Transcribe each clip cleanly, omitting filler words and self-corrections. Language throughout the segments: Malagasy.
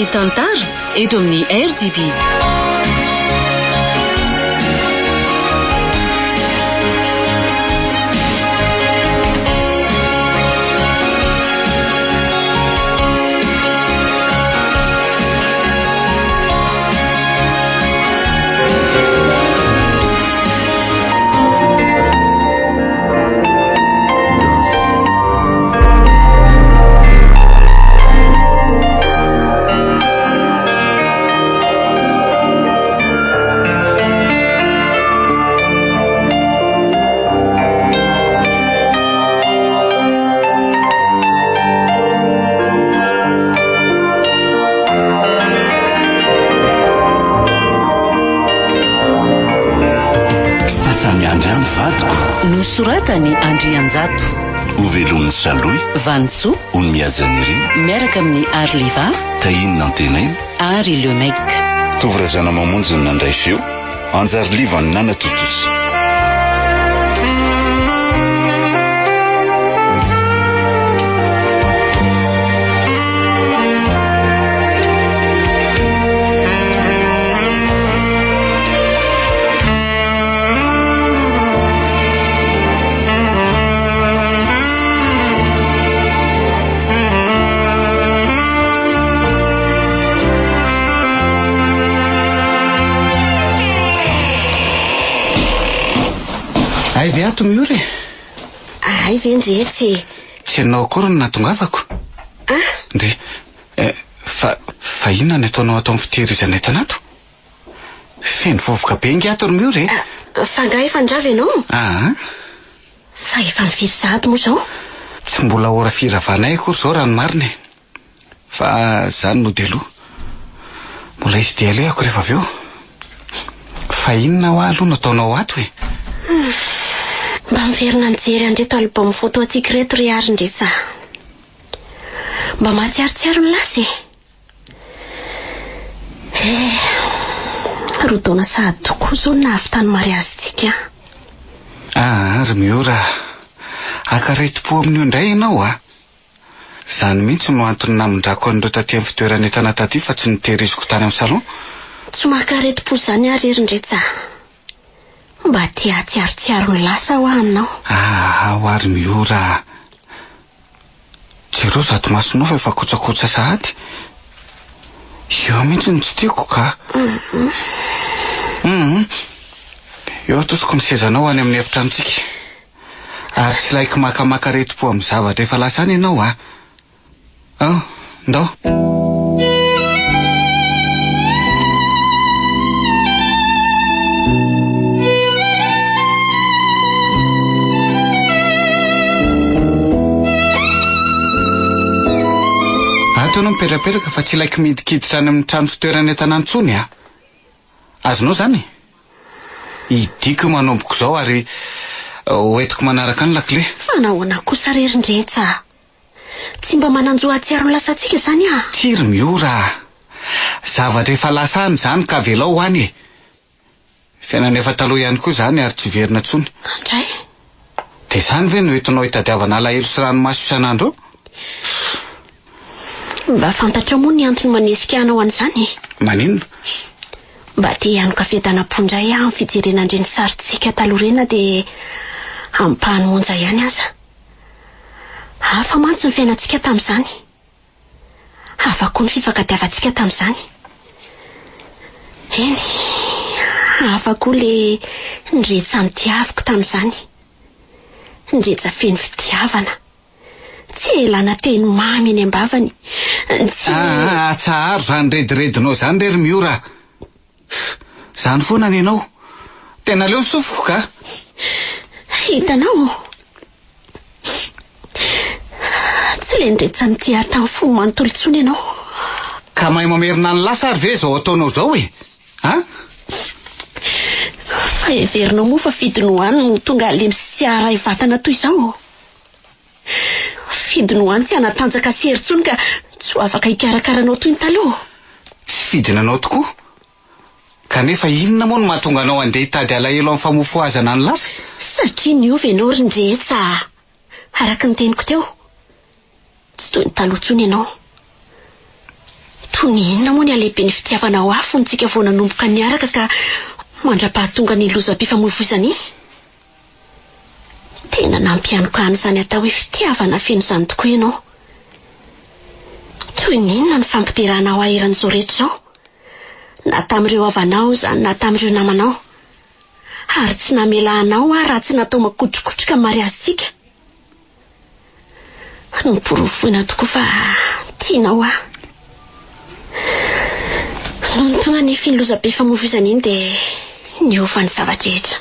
ny tantara eto amin'ny RDB. Nosoratany Andrianjato, Ovelon'ny Saloy, Vanitso, Onymiazanirina, miaraka amin'ny Arliva, Tahina Antenaina, Ary Lemek. Tovrazana mamonjy ny nandray feo, Anjary Liva ny Nana Totosi. Avy ato miory. Ay vendretsy. Tsy anao akory ny natongavako. Ndi fa inona ny ataonao atao amin'ny fitehirizana entanato? Feno vovoka be ingato miory. Fanga efa ndrava ianao? Fa efa mifiry zato moa zao. Tsy mbola ora firavanay akory zao raha ny mariny. Fa zany no deloha. Mbola izy dia alehako rehefa avy eo. Fa inona ho aloha no ataonao ato e? Mba miverina nijery andreto album photo atsika reto ry ary ndretsa. Mba mahatsiarotsiaro ny lasy. Rodona sahady tokoa zao nahavitany mariazitsika. Ry miora. Akaretim-po amin'io indray ianao Zany mihitsy no antony namondrako an'ireo taty amin'ny fitoerana entana taty fa tsy nitehiriziko tany amin'ny salon. Tsy makaretim-po zany ary ry ndretsa. Mba tia tsiarotsiaro ny lasa ho aminao. Ho ary miora. Jereo zato masonao fa efa kotsakotsa sahady. Eo mihitsy ny tsy tiako ka. Eo atosiko ny sezanao any amin'ny efitrantsika. Ary tsy laiko makamaka retim-po amin'ny zavatra efa lasa any ianao ndao. Ato anao mipetrapetraka fa tsy laiko midikiditra any amin'ny trano fitoerana entana antsony Azonao zany? Idiko manomboko zao ary hoentiko manaraka ny lakle. Fa nahoana kosa rerindretsa. Tsy mba mananjoa atsiaro ny lasantsika zany Tsiry miora. Zavatra efa lasany zany ka velao any Fiainana efa taloha ihany koa zany ary tsy verina tsony. Andray. De zany ve no entinao hitadiavana alahelo sy ranomasy isan'andro? Mba fantatra moa ny antony manesika anao an'izany. Maninona? Mba te hianoka fiadanam-pondray amin'ny fijerenandreny saritsika talorena de ampahany monja ihany aza. Hafa mantsy ny fiainantsika tamin'izany. Hafa koa ny fifankatiavantsika tamin'izany. Eny, hafa koa le ndretsa nitiaviko tamin'izany. Ndretsa feno fitiavana. Tsy elana teny mamy eny ambavany. Tsaharo zany rediredinao zany rery miora. Zany foana ny ianao. Tena leo sofiko ka. Hitanao. Tsy le ndretsa nitia tamin'ny fo manontolo tsony ianao. Ka mahay mamerina ny lasa ary ve zao ataonao zao Fa everinao moa fa fidinoany no tonga alemy sy tsy aray vatana toy izao. Fidinoany tsy anatanjaka sy heritsony ka tsy afaka hikarakaranao toy ny taloha. Tsy fidinanao tokoa. Kanefa inona moa no mahatonga anao andeha hitady alahelo amin'ny famofoazana ny lasa? Satria niova ianao rindretsa. Araka ny teniko teo. Tsy toy ny taloha tsony ianao. toy ny inona moa ny alehibe ny fitiavana ho afo ntsika vao nanomboka niaraka ka mandra-pahatonga ny lozam-pifamoivoizana iny. Tena nampianoka an'izany atao hoe fitiavana feno izany tokoa ianao. Toy ny inona ny fampidirana ao ahiran'izao rehetra izao, na tamin'ireo havanao izany na tamin'ireo namanao, ary tsy namelanao raha tsy natao makotrokotroka mariazitsika. Noporofoina tokoa fa tianao noho tonga ny filoza-pifamoivoizana iny dia niova ny zavadrehetra.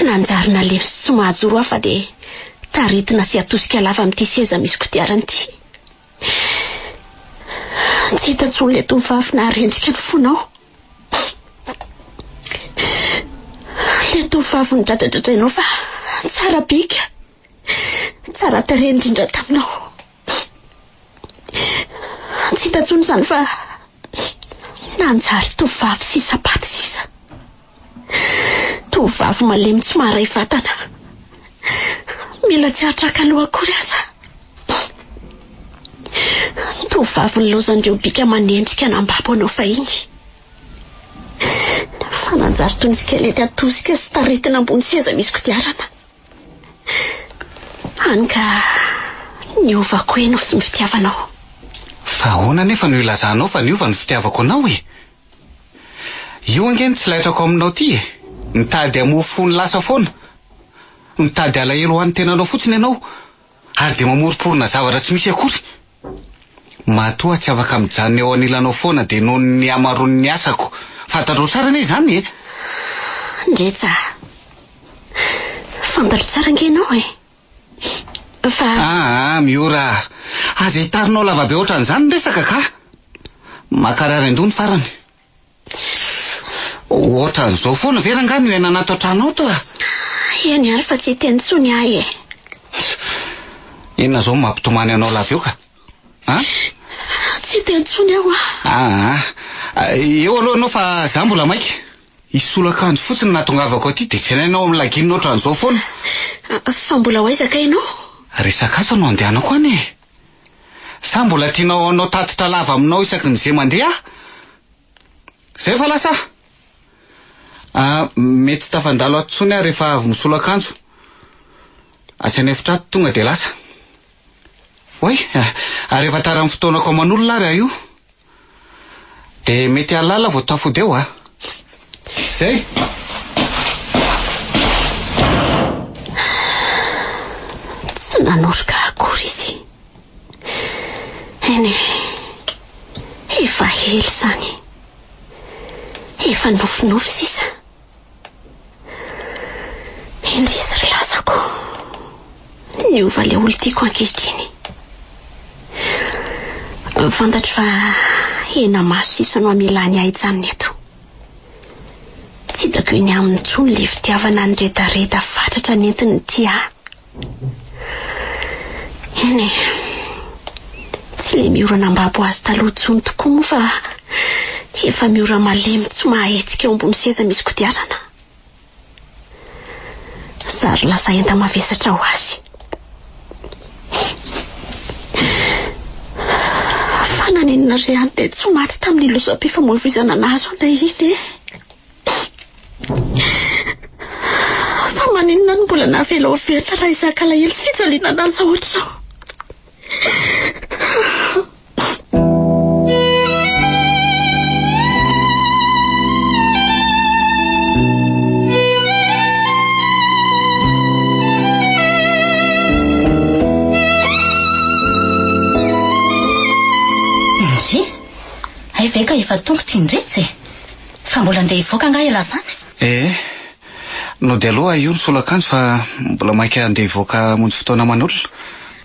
Nanjarina lefy sy tsy mahajoro afa dia taritina sy atosika lava amin'ity seza misy kodiarana ity. Tsy hita intsony ilay tovovavy naharendrika ny fonao. Ilay tovovavy nidradradradrainao fa tsara bika, tsara tarehy indrindra taminao. Tsy hita intsony izany fa nanjary tovovavy sy sapaty sisa. Tovovavy malemy tsy maharay vatana, mila tsy hatraka aloha akory aza. Tovovavy nilozandreo bika manendrika nambabo anao fahiny. Fa nanjary toy ny skelety atosika sy taritina ambony seza misy kodiarana. Hany ka niovako ianao sy ny fitiavanao. Fa ahoana nefa no ilazanao fa niova ny fitiavako anao e? Io angeny tsy laitrako aminao ty e. Mitady amofo ny lasa foana, mitady alahelo ho an'ny tenanao fotsiny ianao, ary dia mamoriporona zavatra tsy misy akory. Matoa tsy afaka mijanona eo anilanao foana dia noho ny amaroany ny asako. Fantatro tsara anie izany e. Ndretsa, fantatro tsara nge ianao e. Fa miora, aza hitarinao lavabe ohatran'izany resaka ka. Makarary andony farany. Ohatran'izao foana vera angano io anato an-trano ato a. Eny ary fa tsy teny tsony ahy e. Inona zao mampitomany anao lava eo ka? Tsy teny tsony aho eo aloha anao fa za mbola maika. Isolakanjo fotsiny natongavako aty dia tsy nainao amin'ny laginina ohatran'izao foana. Fa mbola hoaizaka ianao? Resaka asa no andehanako any e. Sa mbola tianao anao tatitra lava aminao isaky ny izay mandeha? Zay fa lasa? Mety tsy tafandalo ato tsony rehefa avy misolakanjo. Asany efitra ato tonga dia lasa. Oy, rehefa tara amin'ny fotoanako aman'olona ary io. Dia mety alala vao tafody eo Zay. Tsy nanoroka akory izy. Eny, efa hely izany. Efa nofinofy sisa. Indrisy ry lasako. Niova ilay olo tiako ankehitriny. Fantatro fa ena maso sisa no amelany ahy ijanona eto. Tsy hitako eny amin'ny tsony le fitiavana ny redareda fatratra ny entiny ty ahy. Eny, tsy le miora nambabo azy taloha tsony tokoa moa fa efa miora malemy tsy mahetsika eo ambony seza misy kodiarana. Zary lasa enta mavesatra ho azy. Fa naninona ry any dia tsy maty tamin'ny lozam-pifamoivoizana anazy ona iny e. Fa maninona no mbola navela ho velona raha izaka alahelo sy fijaliana nalina ohatr'izao. Veka efa tongotra indretsy e. Fa mbola andeha hivoaka angaha ela zany? No dia aloha io ny solakanjo fa mbola maika andeha hivoaka monjy fotoana man'olona.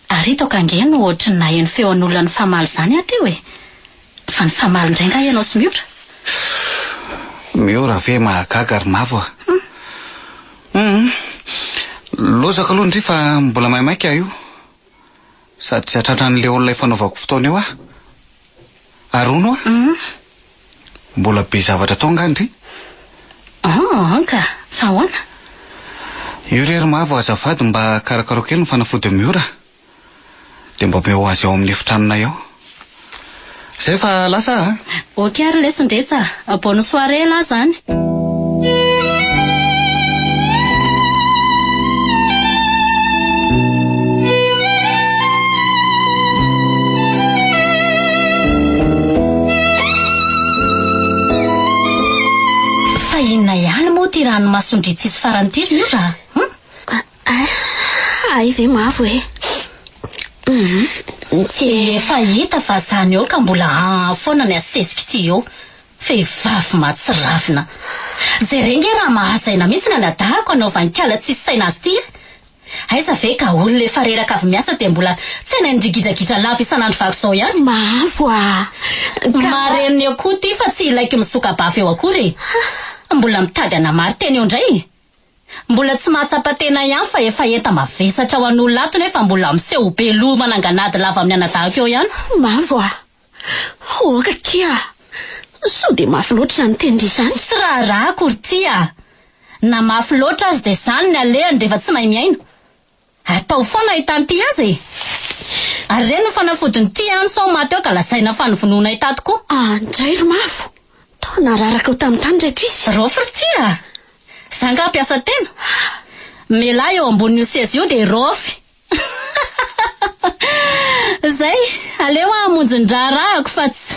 Ary hitako angeno ohatry ny naheno feo an'olona ny famaly zany aty hoe. Fa ny famaly indray ngaha ianao sy mihoatra? Miora ve mahagaga ary mavo lozaka aloha ndry fa mbola maimaika io. Sady tsy atratran'ilay olona fanaovako fotoana eo Arono mbola be zavatra tao ngandry. Ka fa ahoana? Io rery mavo azafady mba karakaro kely ny fanafody miora. Dia mba meo azy ao amin'ny efitranonay ao. Zay fa lasa Ok ary lesindretsa. Bonne soirée la zany. Fa inona ihany moa ty ranomasondry tsisy farany ty ry ora? Ay ve mavo e. Efa hita fa zany eo ka mbola foana ny asesika ty eo. Vehivavy matsiravina. Zay rengy raha mahasaina mihitsy na nadahako anaovankala tsisy saina azy ty. Aiza ve ka olona efa reraka avy miasa dia mbola tena ndrigidragidra lava isan'andro vaky zao ihany. Mavo Mareny akoho ty fa tsy ilaiky misoka-bafy eo akory. Mbola mitady anamary teny eo indray. Mbola tsy mahatsapa-tena ihany fa efa enta mavesatra ho an'olona ato nefa mbola miseho be loha mananganady lava amin'ny anadahako eo ihany. Mavo oka kia. So de mafy loatra zany tendry izany. Tsy raha akory ty na mafy loatra azy de zany ny alehany rehefa tsy mahay miaino. Atao foana hitany ty azy. Ary reny no fanafodiny ty any sao maty eo ka lazaina fanovonoana hitato koa. Andray ro mavo. Tao nararaka eo tamin'ny tany reto izy. Rofy ry ty Zanga mpiasa tena. Mela eo ambonin'io seza io de rofy. Zay, aleo amonjin-draha rahako fa tsy.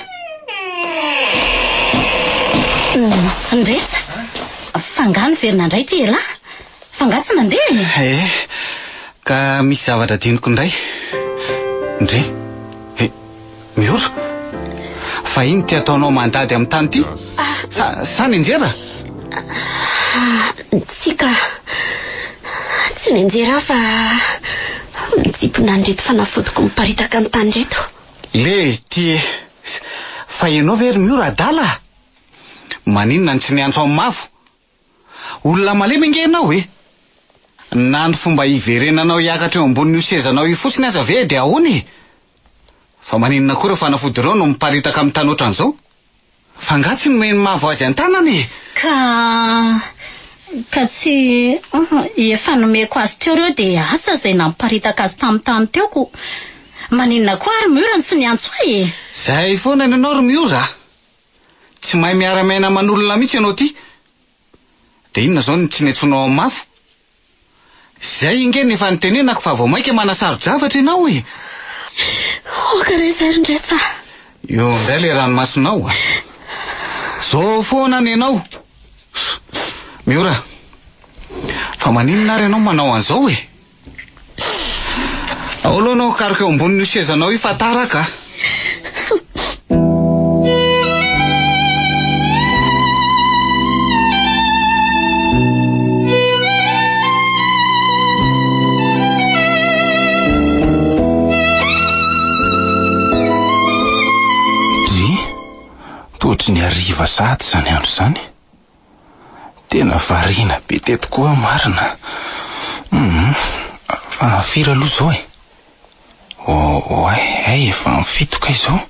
Ndretsa. Fangany verina indray ty ela. Fangatsy nandeha. Ka misy zavatra diniko indray. Ndre. Miora. Fa iny ty ataonao mandady amin'ny tany ty? Sany injera? Tsika. Tsy nenjera fa mitsipona andreto fanafodiko miparitaka amin'ny tany reto. Le ty fa ianao very miora adala. Maninona tsy niantso amin'ny mavo. Olona malemy nge ianao na ny fomba hiverenanao hiakatra eo ambonin'io sezanao io fotsiny aza ve de ahony. Fa maninona koa ireo fanafody ireo no miparitaka amin'ny tany ohatran'izao. Fa ngatsy no meny mavo azy an-tanany. Ka tsy efa nomeko azy teo reo de asa zay nampiparitaka azy tamin'ny tany teoko. Maninona koa ary miora ny tsy niantso ahy. Zay foana ianao ry miora. Tsy mahay miara-maina manolona mihitsy ianao ty. De inona zao ny tsy niantsonao amin'ny mafo. Zay inge nefa nitenenako fa vao maika manasaro-javatra ianao Oka re zay rindretsa. Io ndray le ranomasonao zao foana ny ianao. Miora. Fa maninona ary ianao manao an'izao Aolo anao karika eo ambonin'io sezanao io fa taraka. Totry ny ariva sady zany andro zany. Tena variana be teto koa marina. Fa firy aloha zao efa mifitoka izao.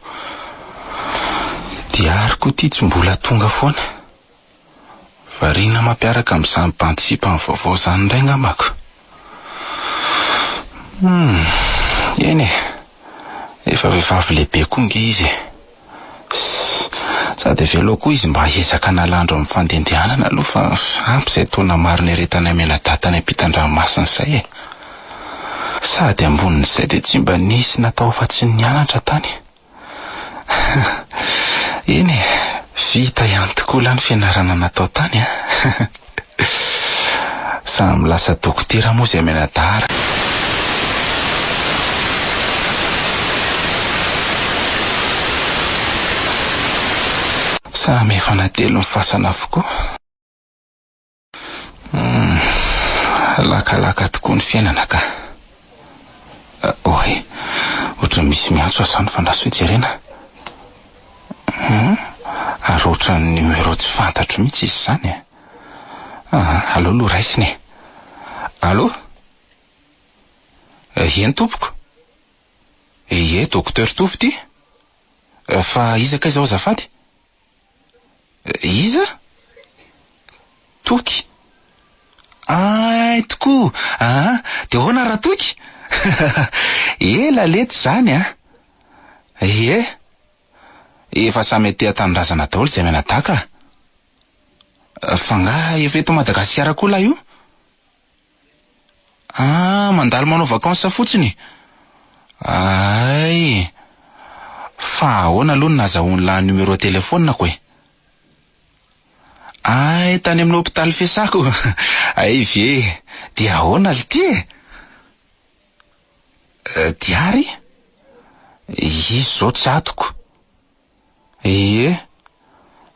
Diary koa ty tsy mbola tonga foana. Variana mampiaraka amin'izany pantisipa amin'ny vaovao zany indray ngamako. Eny efa vehivavy lehibe koa nge izy sady velo koa izy mba hiezaka nalandro amin'ny fandendehanana aloha fa ampy izay taona maro ny aretana menadata ny ampitan-dranomasina izay sady ambonin'izay dia tsy mba nisy natao fa tsy nianatra tany. Eny vita ihany tokoa ny fianarana natao tany samy lasa dokotera moa izay menadara. Samy efa natelo ny fasana avokoa. Lakalaka tokoa ny fiainana ka. Ohatran'ny misy miantso asany fandraso jerena. Ary ohatran'ny numero tsy fantatro mihitsy izy zany. Allo lo raisiny. Allo? Eny tompoko? Dokotera Tovy ty? Fa iza ka izao azafady? Iza? Toky? Tokoa. De hoana raha toky? Ela lety zany. Efa samy aty an-tanindrazana daholo izay mianadaka. Fa nga efa eto Madagasikara koa lahy io? Mandalo manao vakansa fotsiny. Ay, fa ahoana aloha nazahoany lahy numéro telefonako e? Ay, tany amin'ny hôpitaly Fiasako. Ay ve, dia ahoana ly ty e? Diary? Izy zao tsy atoko.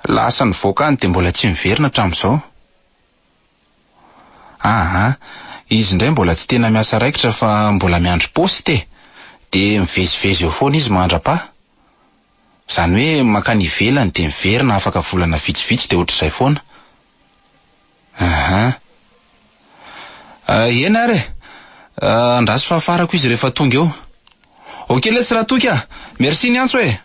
Lasa ny voakany dia mbola tsy miverina hatramin'izao. Izy indray mbola tsy tena miasa raikitra fa mbola miandry poste dia mivezivezy eo foana izy mandra-pa. Zany hoe makany ivelany dia miverina afaka volana vitsivitsy dia ohatr'izay foana. Ena ary andraso fahafarako izy rehefa tonga eo. Ok, let's raha toka. Merci ny antso e.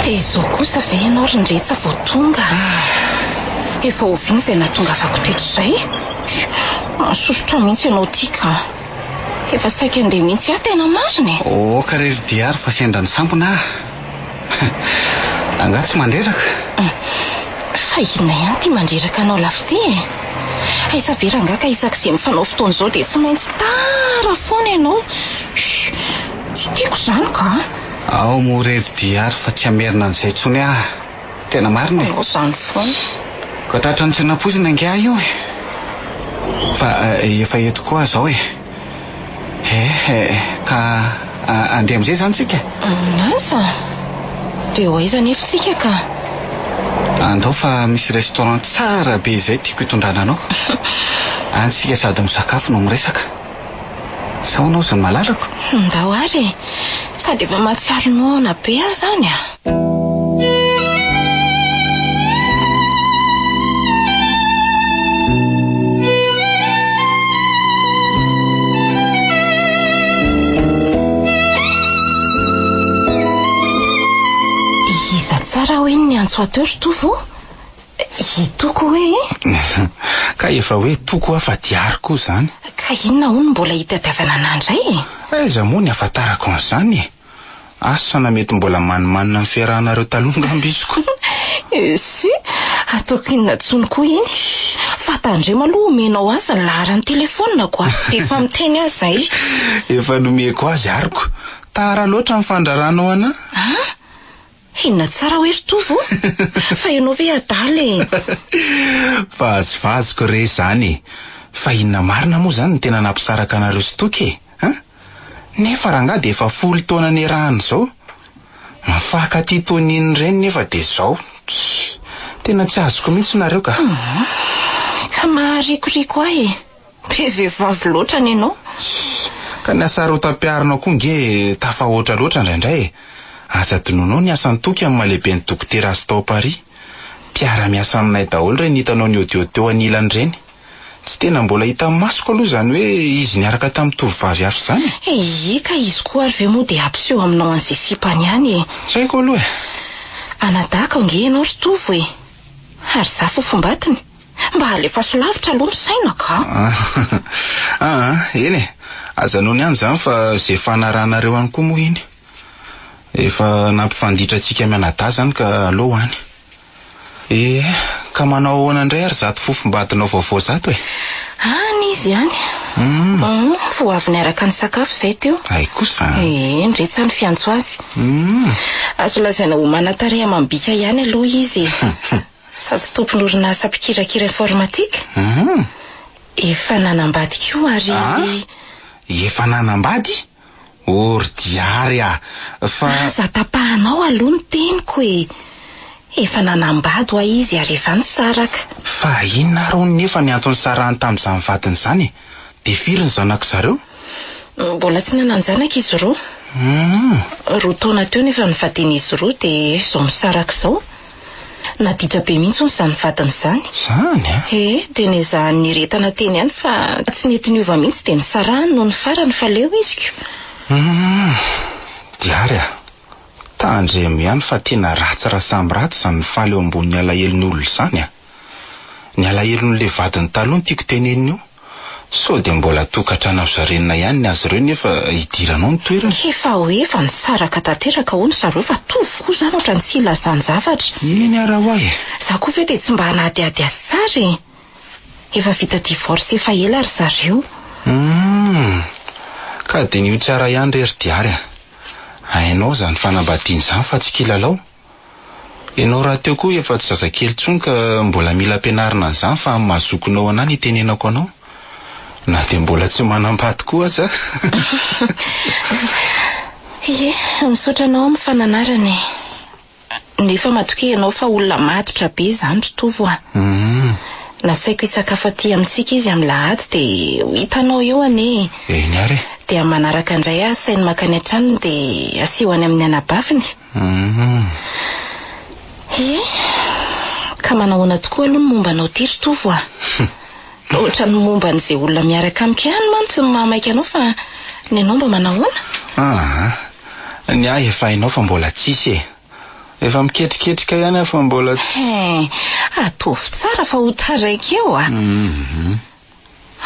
Izao kosa ve ianao rindretsa vao tonga? Efa oviny izay nahatonga avako teto izay. Masosotra mihitsy ianao tika. Efa saika andeha mihitsy aho tena marina e. Ka rery diary fa sendra ny sambona. Angaha tsy mandreraka. Fa inona ihany ty mandreraka anao lafy ty e. Aiza ve rangaka isak'izay mifanao fotoana izao dia tsy maintsy tara foana ianao. Tsy tiako izany ka. Ao mo rery diary fa tsy amerina an'izay tsony aho. Tena marina e. Izany foana. Ka tratrany tsy nampozina angaha io e. Fa efa eto koa zao e. Ka andeha amin'izay zany tsika. Asa dia ho aiza nefa tsika ka? Andao fa misy restaurant tsara be izay tiako hitondrana anao. Any sika sady misakafo no miresaka. Sao anao zany malalako? Ndao ary sady efa mahatsiaro noana be aho zany a. Tsara hoe ny antso ateo ry tovo? Hitoko hoe? Ka efa hoe toko afa diary koa zany. Ka inona hono mbola hitadiavana an'andray? Aiza moa ny afatarako an'izany e. Asa na mety mbola manimanina ny fiarahanareo taloha ngambisiko. Si, ataoko inona tsony koa iny. Fatandre maloha omenao azy ny laharan'ny telefonina koa. Dia efa miteny azy zay. Efa nomeko azy ariko. Tara loatra ny fandraranao ana. Inona tsara hoe ry tovo? Fa ianao ve adaly? Vazovazoko re zany. Fa inona marina moa zany ny tena nampisaraka anareo sy toky e? Nefa rangaha dia efa 10 taona niarahana izao. Mifankaty taoniny ireny nefa dia izao. Tena tsy azoko mihitsy nareo ka. Ka maharikoriko ahy e. Be vehivavy loatra ny ianao. Ka ny asara ho tampiarinao koa nge tafahoatra loatra indraindray e. Aza dononao ny asan'ny toky amin'ny mahalehibe ny dokotera azy tao Paris. Mpiara-miasa aminay daholo ireny hitanao ny audio teo anilany ireny. Tsy tena mbola hita amin'ny masoko aloha zany hoe izy niaraka tamin'ny tovovavy hafa zany. Ka izy koa ary ve moa dia ampiseho aminao an'izay sipany ihany e. Tsy haiko aloha e. Anadaka nge ianao ry tovo e. Ary za fofombatiny. Mba alefa solavitra aloha ny saina ka. Eny e. Aza noho ny any zany fa izay fanaranareo any koa moa iny. Efa nampifanditra antsika mianadahy zany ka aloha any. Ka manao ahoana indray ary zato fofombatinao vaovao zato e. Izy ihany. Vao avy niaraka ny sakafo izay teo. Ay kosa. Ndretsa ny fiantso azy. Azo lazaina ho manatareha mambika ihany aloha izy. Sady tompony orinasa mpikirakira informatika. Efa nanambady koa ary. Efa nanambady? Diary a. Fa aza tapahanao aloha ny teniko e. Efa nanambady ho izy ary efa nisaraka. Fa inona ro nefa ny antony sarahany tamin'izany vatiny izany? Dia firy ny zanako zareo? Mbola tsy nananjanaka izy roa. 2 taona teo nefa nivadin'izy roa dia izao misaraka izao. Naditra be mihitsy izany vatiny izany. Zany a? Dia nizahan'ny retana teny ihany fa tsy nety niova mihitsy dia nisarahany noho ny farany fa leo izy ko. Diary a. tandremo ihany fa tena ratsy samby ratsy zany faly eo ambony alahelon'ny olona zany a. Ny alahelon'le vadiny taloha tiako tenenina io. So de mbola tokatrano zarenina ihany ny azy ireo nefa hidiranao ny toerana. Efa efa ny saraka tanteraka hono zareo fa tovokoa zany ohatra ny sy ilazany zavatra. Iny ara hoahy. Za koa ve tsy mba hanadiady azy tsara. Efa vita divorce efa ela ry zareo. Ka de ny tsara ihany rery diary a. Hainao zany fanambadiany zany fa tsy kilalao. Ianao raha teo koa efa tsy zazakely tsony ka mbola mila ampianarina an'izany fa mahazokonao anay ny tenenako anao. Na de mbola tsy manambady koa aza. Misaotra anao amin'ny fananarany. Nefa matoky ianao fa olona matotra be zany tovo a. Nasaiko hisakafo aty amintsika izy amin'ny lahady de hitanao eo ane. Eny ary. De manaraka indray asainy makany an-tranony de aseho any amin'ny anabaviny. Ka manahoana tokoa aloha ny momba anao ty ry tovo a. Ohatra ny momba n'izay olona miaraka amiko ihany mantsy mamaika anao fa ny anao mba manahoana? Ny ahy efa hainao fa mbola tsisy e. Efa miketriketrika ihany fa mbola tsy. Atovy tsara fa ho taraiky eo a.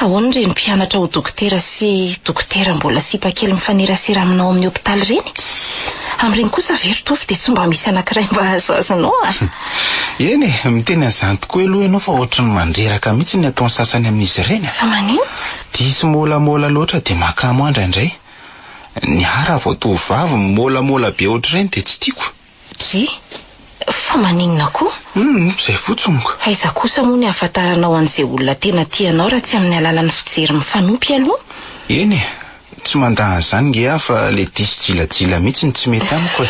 Ahoana ireny mpianatra ho dokotera sy dokotera mbola sipakely mifanerasera aminao amin'ny hopitaly ireny? Amin'ireny kosa very tovy de tsy mba misy anankiray mba azazanao a. Eny e, miteny an'izany tokoa aloha ianao fa ohatran'ny mandreraka mihitsy ny ataon'ny sasany amin'izy ireny. Fa manino? Diso molamola loatra de makamo indray. Ny ara vao tovavy molamola be ohatr'ireny de tsy tiako. Dry? Fa maninona koa? Zay fotsoniko. Aiza kosa moa ny ahafantaranao an'izay olona tena tianao raha tsy amin'ny alalan'ny fijery mifanopy aloha? Eny e, tsy mandahan' izany nge fa le diso jilajila mihitsy ny tsy mety amiko e.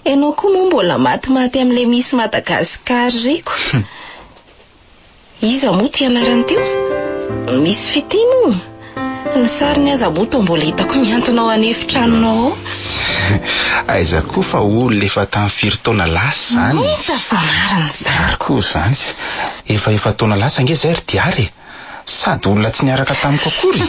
Ianao koa moa mbola matimaty amin'ilay misy Madagasikara reko. Iza moa ty anarany teo? Misy fitino? Ny sariny aza moa to mbola hitako miantonao anefitranonao. Aiza koa fa olona efa tamin'ny 4 taona lasa zany. Fa marina zany koa zany. Efa taona lasa nge zay ry diary. Sady olona tsy niaraka tamiko akory.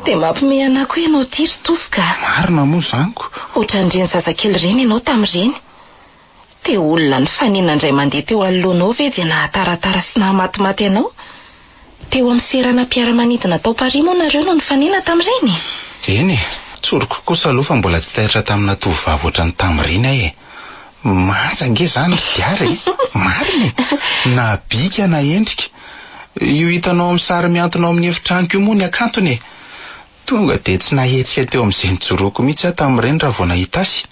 De mampime anako ianao ty ry tovy ka. Marina moa zaniko. Ohatran'ireny zazakely reny ianao tamin'ireny. De olona ny fanina indray mandeha teo anoloanao ve dia nahataratara sy nahamatymaty anao? Teo amin'ny serana mpiara-manidina tao Paris moa nareo no ny fanina tamin'ireny. Eny, tsoroko kosa aloha fa mbola tsy tahitra tamina tovavy ohatran'ny tamin'ireny ahy e. Manja nge zany ry diary. Marina e. Na bika na endrika. Io hitanao amin'ny sary miantonao amin'ny efitraniko io moa ny akantony e. Tonga de tsy nahetsika teo amin'izay nijoroako mihitsy tamin'ireny raha vao nahita azy.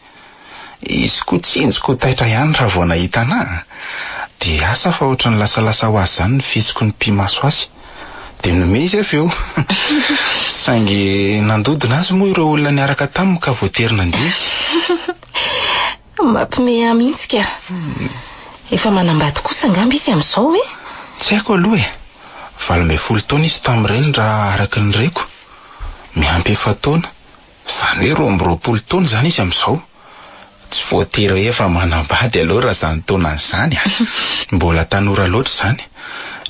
Izy koa tsinjoko taitra ihany raha vao nahita anahy. De asa fa ohatran'ny lasalasa ho azy zany ny fihetsiko ny mpimaso azy. De nome izy avy eo. Saingy nandodina azy moa ireo olona niaraka tamiko ka voatery nandeha. Mampime mihitsy ka. Efa manambady kosa angamba izy amin'izao e? Tsy haiko aloha e. 12 taona izy tamin'ireny raha araka ny reko. Miampy 7 taona. Zany hoe 12 taona zany izy amin'izao. Tsy voatery efa manambady aloha raha zany taona zany. Mbola tanora loatra zany.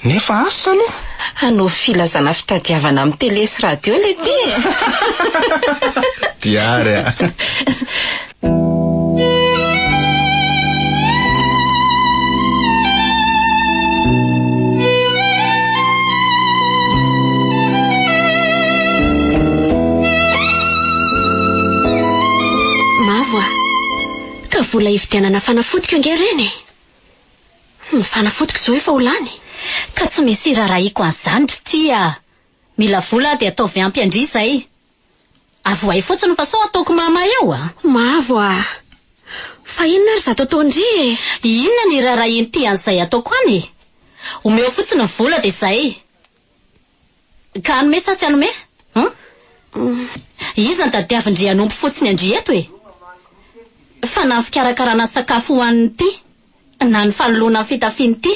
Nefa asa aloha. Hanao filazana fitadiavana amin'ny télé sy radio le ty. Diary a. Ka vola ividianana fanafotiko nge reny. Ny fanafotiko zao efa ho lany. Ka tsy misy raraiko an'izany ry tia. Mila vola de ataovy ampy andry izay. Avoay fotsiny fa sao ataoko mama eo a. Mavo a. Fa inona ry zato atao ndry e? Inona ny rarainy tia an'izay ataoko any? Omeo fotsiny ny vola de izay. Ka anome sa tsy anome? Iza ny tadiavindry anompo fotsiny andry eto e? Fa na fikarakarana sakafo hoan'ny ty, na ny fanoloana fitafiny ty.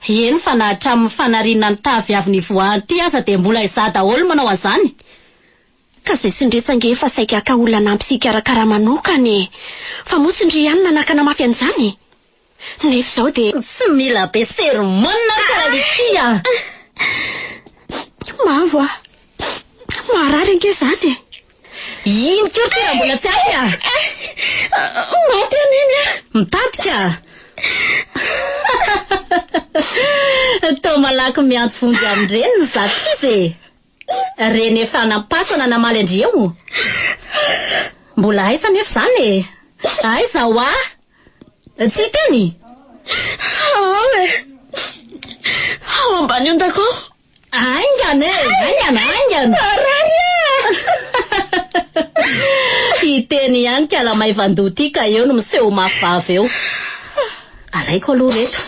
Eny fa na hatramin'ny fanariana ny taviaviny voany ty aza de mbola izaha daholo manao an'izany. Ka zay sindretsange fa saika ka olana ampy sy karakara manokany. Fa motsindry ihany nanakana mafy an'izany. Nefa zao de tsy mila be sermona karaha tia. Mavo a. Marary ange zany. Ino kory mbola tsy aty a? Maty aneny a. Mitadika. Tao malaky miantso fonjy amindreny ny zato izy. Reny efa nampasana namaly andriamo. Mbola aiza nefa zany? Aiza ho a? Tsy teny? Ao ambany ondako. Aingana aingana. Iteny ihany ka la maivandoha ty ka eo no miseho mafavy eo. Alaiko aloha reto.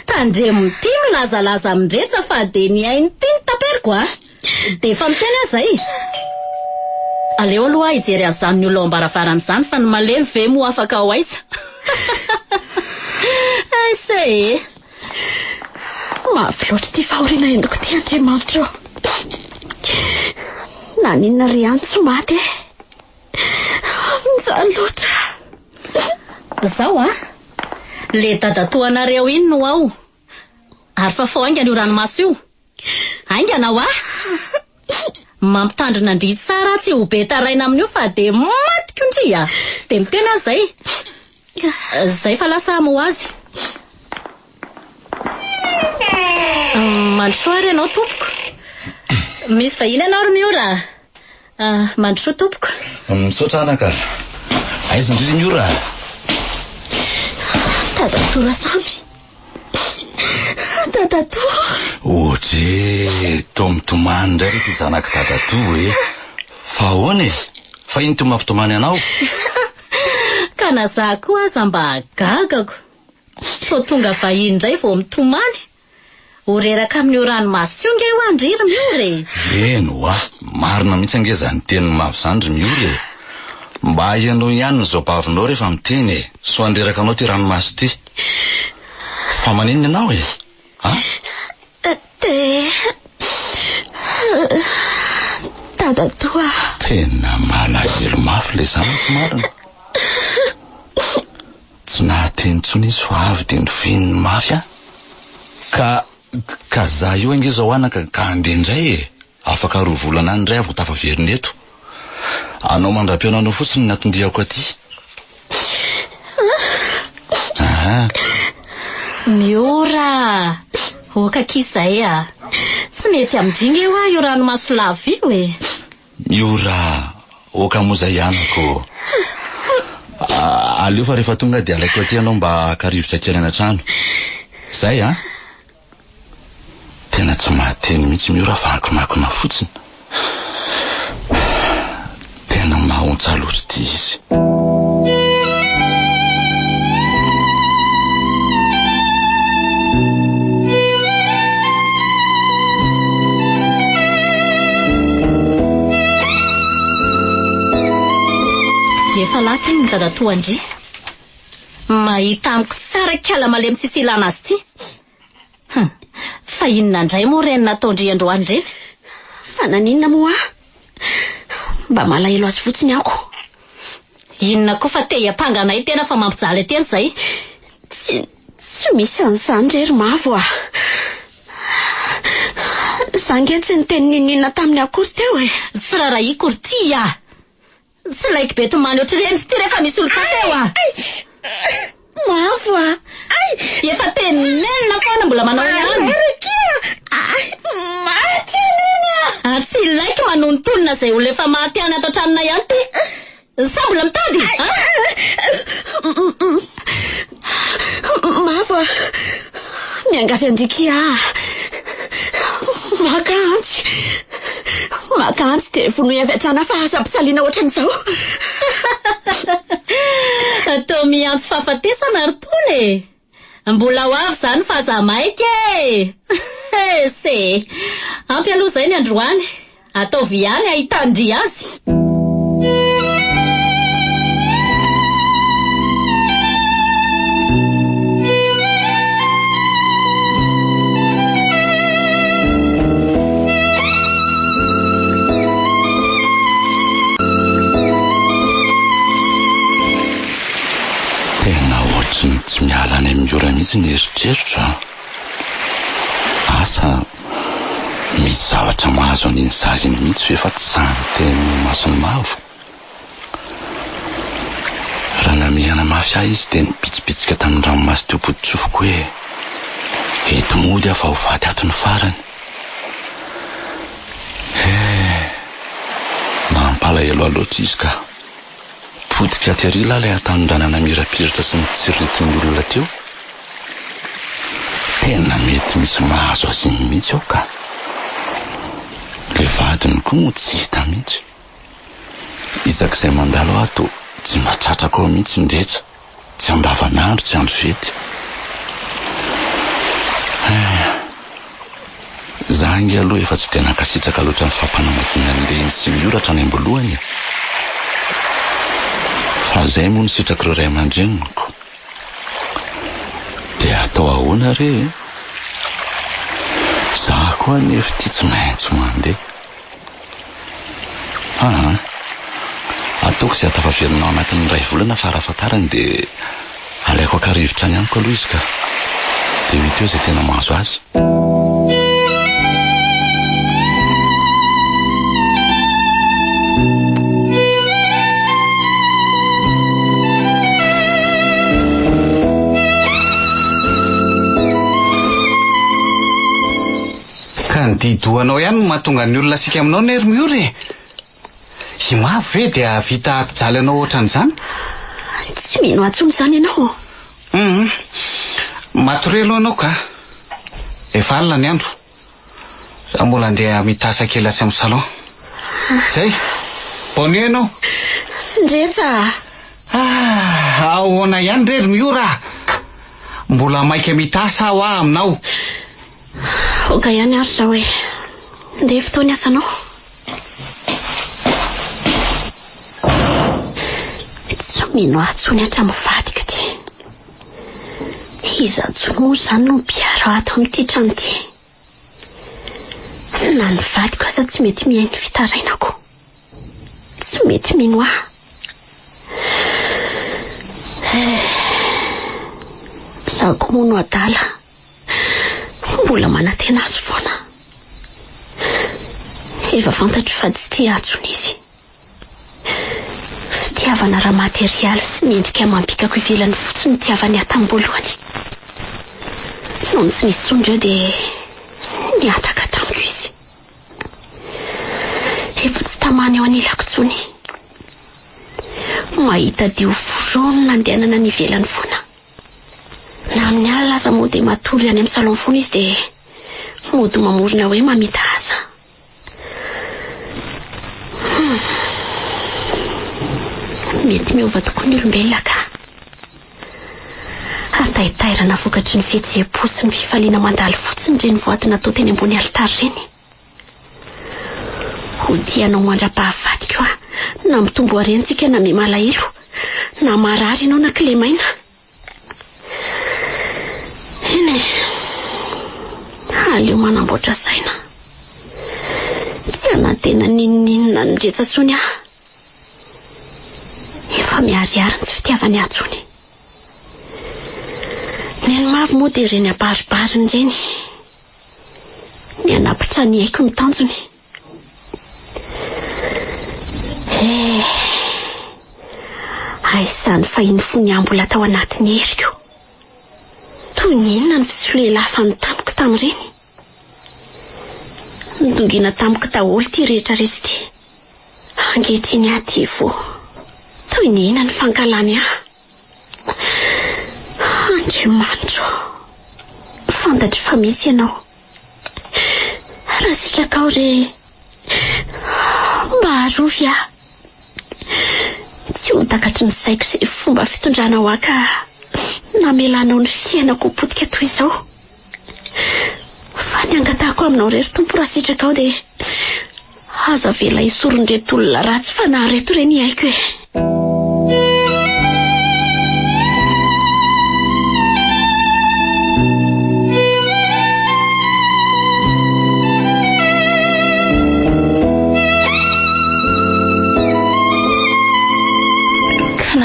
Tandremo ty milazalaza amindretsa fa de ny ainy ty ny taperiko a. De fa miteny azay. Aleo aloha hijery azany ny olo ambaravarana zany fa ny malemy ve mo afaka ho aiza. Aise. Mafy loatra ty fahoriana endoko ty Andriamanitra. Na ninona ry antso maty. Mijaly loatra. Zao a. Le dadatoanareo iny no ao. Ary fa fao aingana io ranomaso io. Aingana ho a. Mampitandrina ndry tsara tsy ho be taraina amin'io fa de matiko ndria. De mitena zay. Zay fa lasa mo azy. Mandrosoa ry anao tompoko. Misy vahiny anao ry miora. Mandrosoa tompoko. Misaotra anaka. Aiza ndry miora. Tadatora samby. Tadatoa. Ohatry tomitomany indray ry ty zanaka tadatoa e. Fa ahoana e? Fa ino ty mampitomany anao? Ka na za koa aza mba agagako. Fo tonga vahiny indray vao mitomany. Oreraka amin'ny ranomasy io nge ho andriry miore. Eno a, marina mihitsy angeza ny teny mavo zany ry miore. Mba ianao ihany ny zao bavinao rehefa miteny e. So andreraka anao ty ranomasy ty. Fa manino ianao e? Ha? Tadatoa. Tena malahelo mafy le zanako marina. Tsy nahateny tsony izy fa avy de nofiny mafy a. Ka za io angeza ho anaka ka andeha indray e. Afaka roa volana any indray avy tafaverina eto. Anao mandra-peona anao fotsiny natondiako aty. Miora. Oka kizay a. Tsy mety amindringy eo a io ranomaso lavo io e. Miora. Oka moa zay anako. Aleo fa rehefa tonga de alaiko aty anao mba karivotra kely anatrano. Zay a. Tena tsy mahateny mihitsy miora fa ankomakona fotsiny. Tena mahontsalotry ty izy. Efa lasa ny dadatoa ndry. Mahita amiko tsara kala malemy tsisy ilana azy ty. Fa inona ndray moa reny nataondry androany ndreny. Fa naninona moa? Mba malahelo azy fotsiny ako. Inona koa fa te hiampanganay tena fa mampijaly ateny zay. Tsy misy an'izany rery mavo a. Zange tsy niteny ninona tamin'ny akory teo e. Tsy raha i kory ty a. Tsy laiky be tomany ohatr'ireny sy ty rehefa misy olo teo a. Mavo a. Efa tenenina foana mbola manao ihany. Maty aneny a. Tsy laiky manontonona zay olo efa maty any ato an-tranona ihany ty. Sa mbola mitady? Mavo a. Miangavy andriky a. Makantsy de vonoy avy atrana fa aza-pitsaliana ohatran'izao. Atao miantso fahafatesana ry tony e. Mbola ho avy zany fa aza maika e. Se ampy aloha zay ny androany. Ataovy ihany ahitandry azy. Tsy miala any amin'ny ora mihitsy ny eritreritra. Asa misy zavatra mahazo an'iny zaza iny mihitsy efa tsy zany teny masony mavo. Raha namihana mafy ahy izy dia nipitsipitsika tamin'ny ranomasy teo poditsofoko hoe eto mody aho fa ho vaty ato ny farany. Mampalahelo aloatra izy ka podika aty arila ilay atanindranana mirapiratra sy mitsiriritiny olona teo. Tena mety misy mahazo azy iny mihitsy aho ka le vadiny koa mo tsy hita mihitsy. Isak'izay mandalo ato tsy mahatratrako ao mihitsy ndretra, tsy andavanandro, tsy andro fety. Zangy aloha efa tsy tena kasitraka loatra ny fampanamakiana an'ilay sy mioratra any ambolohany. Fa zay moa ny sitraka ireo ray aman-dreniko. Dia atao ahoana re? Zaho koa nefa ity tsy maintsy mandeha. Ataoko izay atafavelinao anatin'ny 2 volana farafatarany dia alaiko akarivotra any amiko aloha izy ka dia mety eo izay tena mahazo azy. Ka ny didoanao ihany no mahatonga ny olona sika aminao ny Hermiory. Himavo ve dia vita ampijaly anao ohatran'izany? Tsy mino atsony izany ianao. Matorelo anao ka. Efa alina ny andro. Zaho mbola andeha mitasa kely asy amin'ny salon. Zay, bonne ianao. Ndretsa. Ahoana ihany re Hermiory. Mbola maika mitasa aho aminao. Oka ihany ary zao hoe ndeha fotoany asanao. Tsy mino atsony hatramin'ny vadiko ty. Iza atsony moa izany no mpiara ato amin'ity trano ty. Na ny vadiko asa tsy mety mihaino fitarainako. Tsy mety mino aho. Zaho koa moa no adala. Mbola manantena azy foana. Efa fantatro fa tsy tia atsony izy. Fitiavana raha materialy sy ny endrika mampikako ivelany fotsiny tiavany atam-boalohany. Noho ny tsy nisy tsondreo dia niataka tamiko izy. Efa tsy tamany eo anilako tsony. Mahita dio foronina nandehanana ny ivelany foana. Na amin'ny alina aza moa dia matory any amin'ny salon foana izy dia mody mamorona hoe mamita asa. Mety miova tokoa ny olombelona ka. Ataitairana vokatry ny fihetseham-po sy ny fifaliana mandalo fotsiny ireny voaty natao teny ambony alitary ireny. Ho dianao mandra-pahavadiko aho na mitombo arentsika na me malahelo na marary ianao na kilemaina. Ene, aleo manamboatra saina. Tsy anantena ninina ny retsatsony aho. Efa miariary ny tsy fitiavany atsony. Ny mavo moa dia ireny abaribariny ireny. Ny anapitra ny haiko ny tanjony. Aisany fahiny fony ambola tao anatin'ny heriko. Toy ny inona ny fisolehilahy fanotaniko tamin'ireny. Nidongina tamiko daholo ty rehetra resy ty. Angetriny aty vo. Toy ny inona ny fankalany aho. Andriamanitro, fantatro fa misy ianao. Raha sitrakao re mba harovy aho. Tsy ho takatry ny saiko izay fomba fitondranao aka namelanao ny fiainako potika toy izao. Fa ny angatahako aminao rery tompo raha sitrakao dia aza vela isoron-dreto olona ratsy fa nahareto ireny haiko e.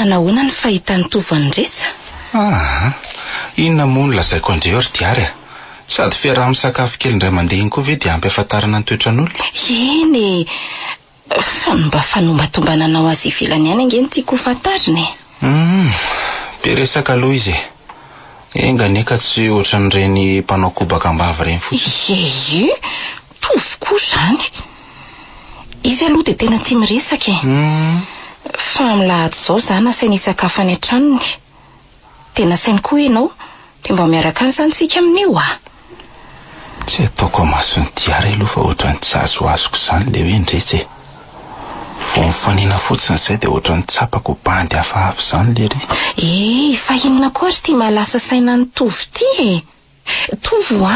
Nahoana ny fahitany tovany retsa? Inona moa no lazaiko andreo ry diary? Sady fiaraha misakafo kely indray mandeha iny koa ve dia ampy ahafantarana ny toetran'olona. Eny fa fanombatombananao azy ivelany ihany angeny tiako hofantarina. Be resaka aloha izy. Enganeka tsy ohatran'ireny mpanao kobaka ambavy ireny fotsiny. Tovokoa zany. Izy aloha dia tena tia miresaka fa milahady izao zany asaina isakafo any an-tranony. Tena sainy koa ianao dia mba miaraka an'izany tsika amin'io Tsy ataoko amasony tiara aloha fa ohatran'ny tsy azo azoko izany le hoe indresy Vao mifanina fotsiny izay dia ohatran'ny tsapako bandy hafahafa izany le ry. Fa inona koa ry tia mahalasa saina ny tovy ty Tovo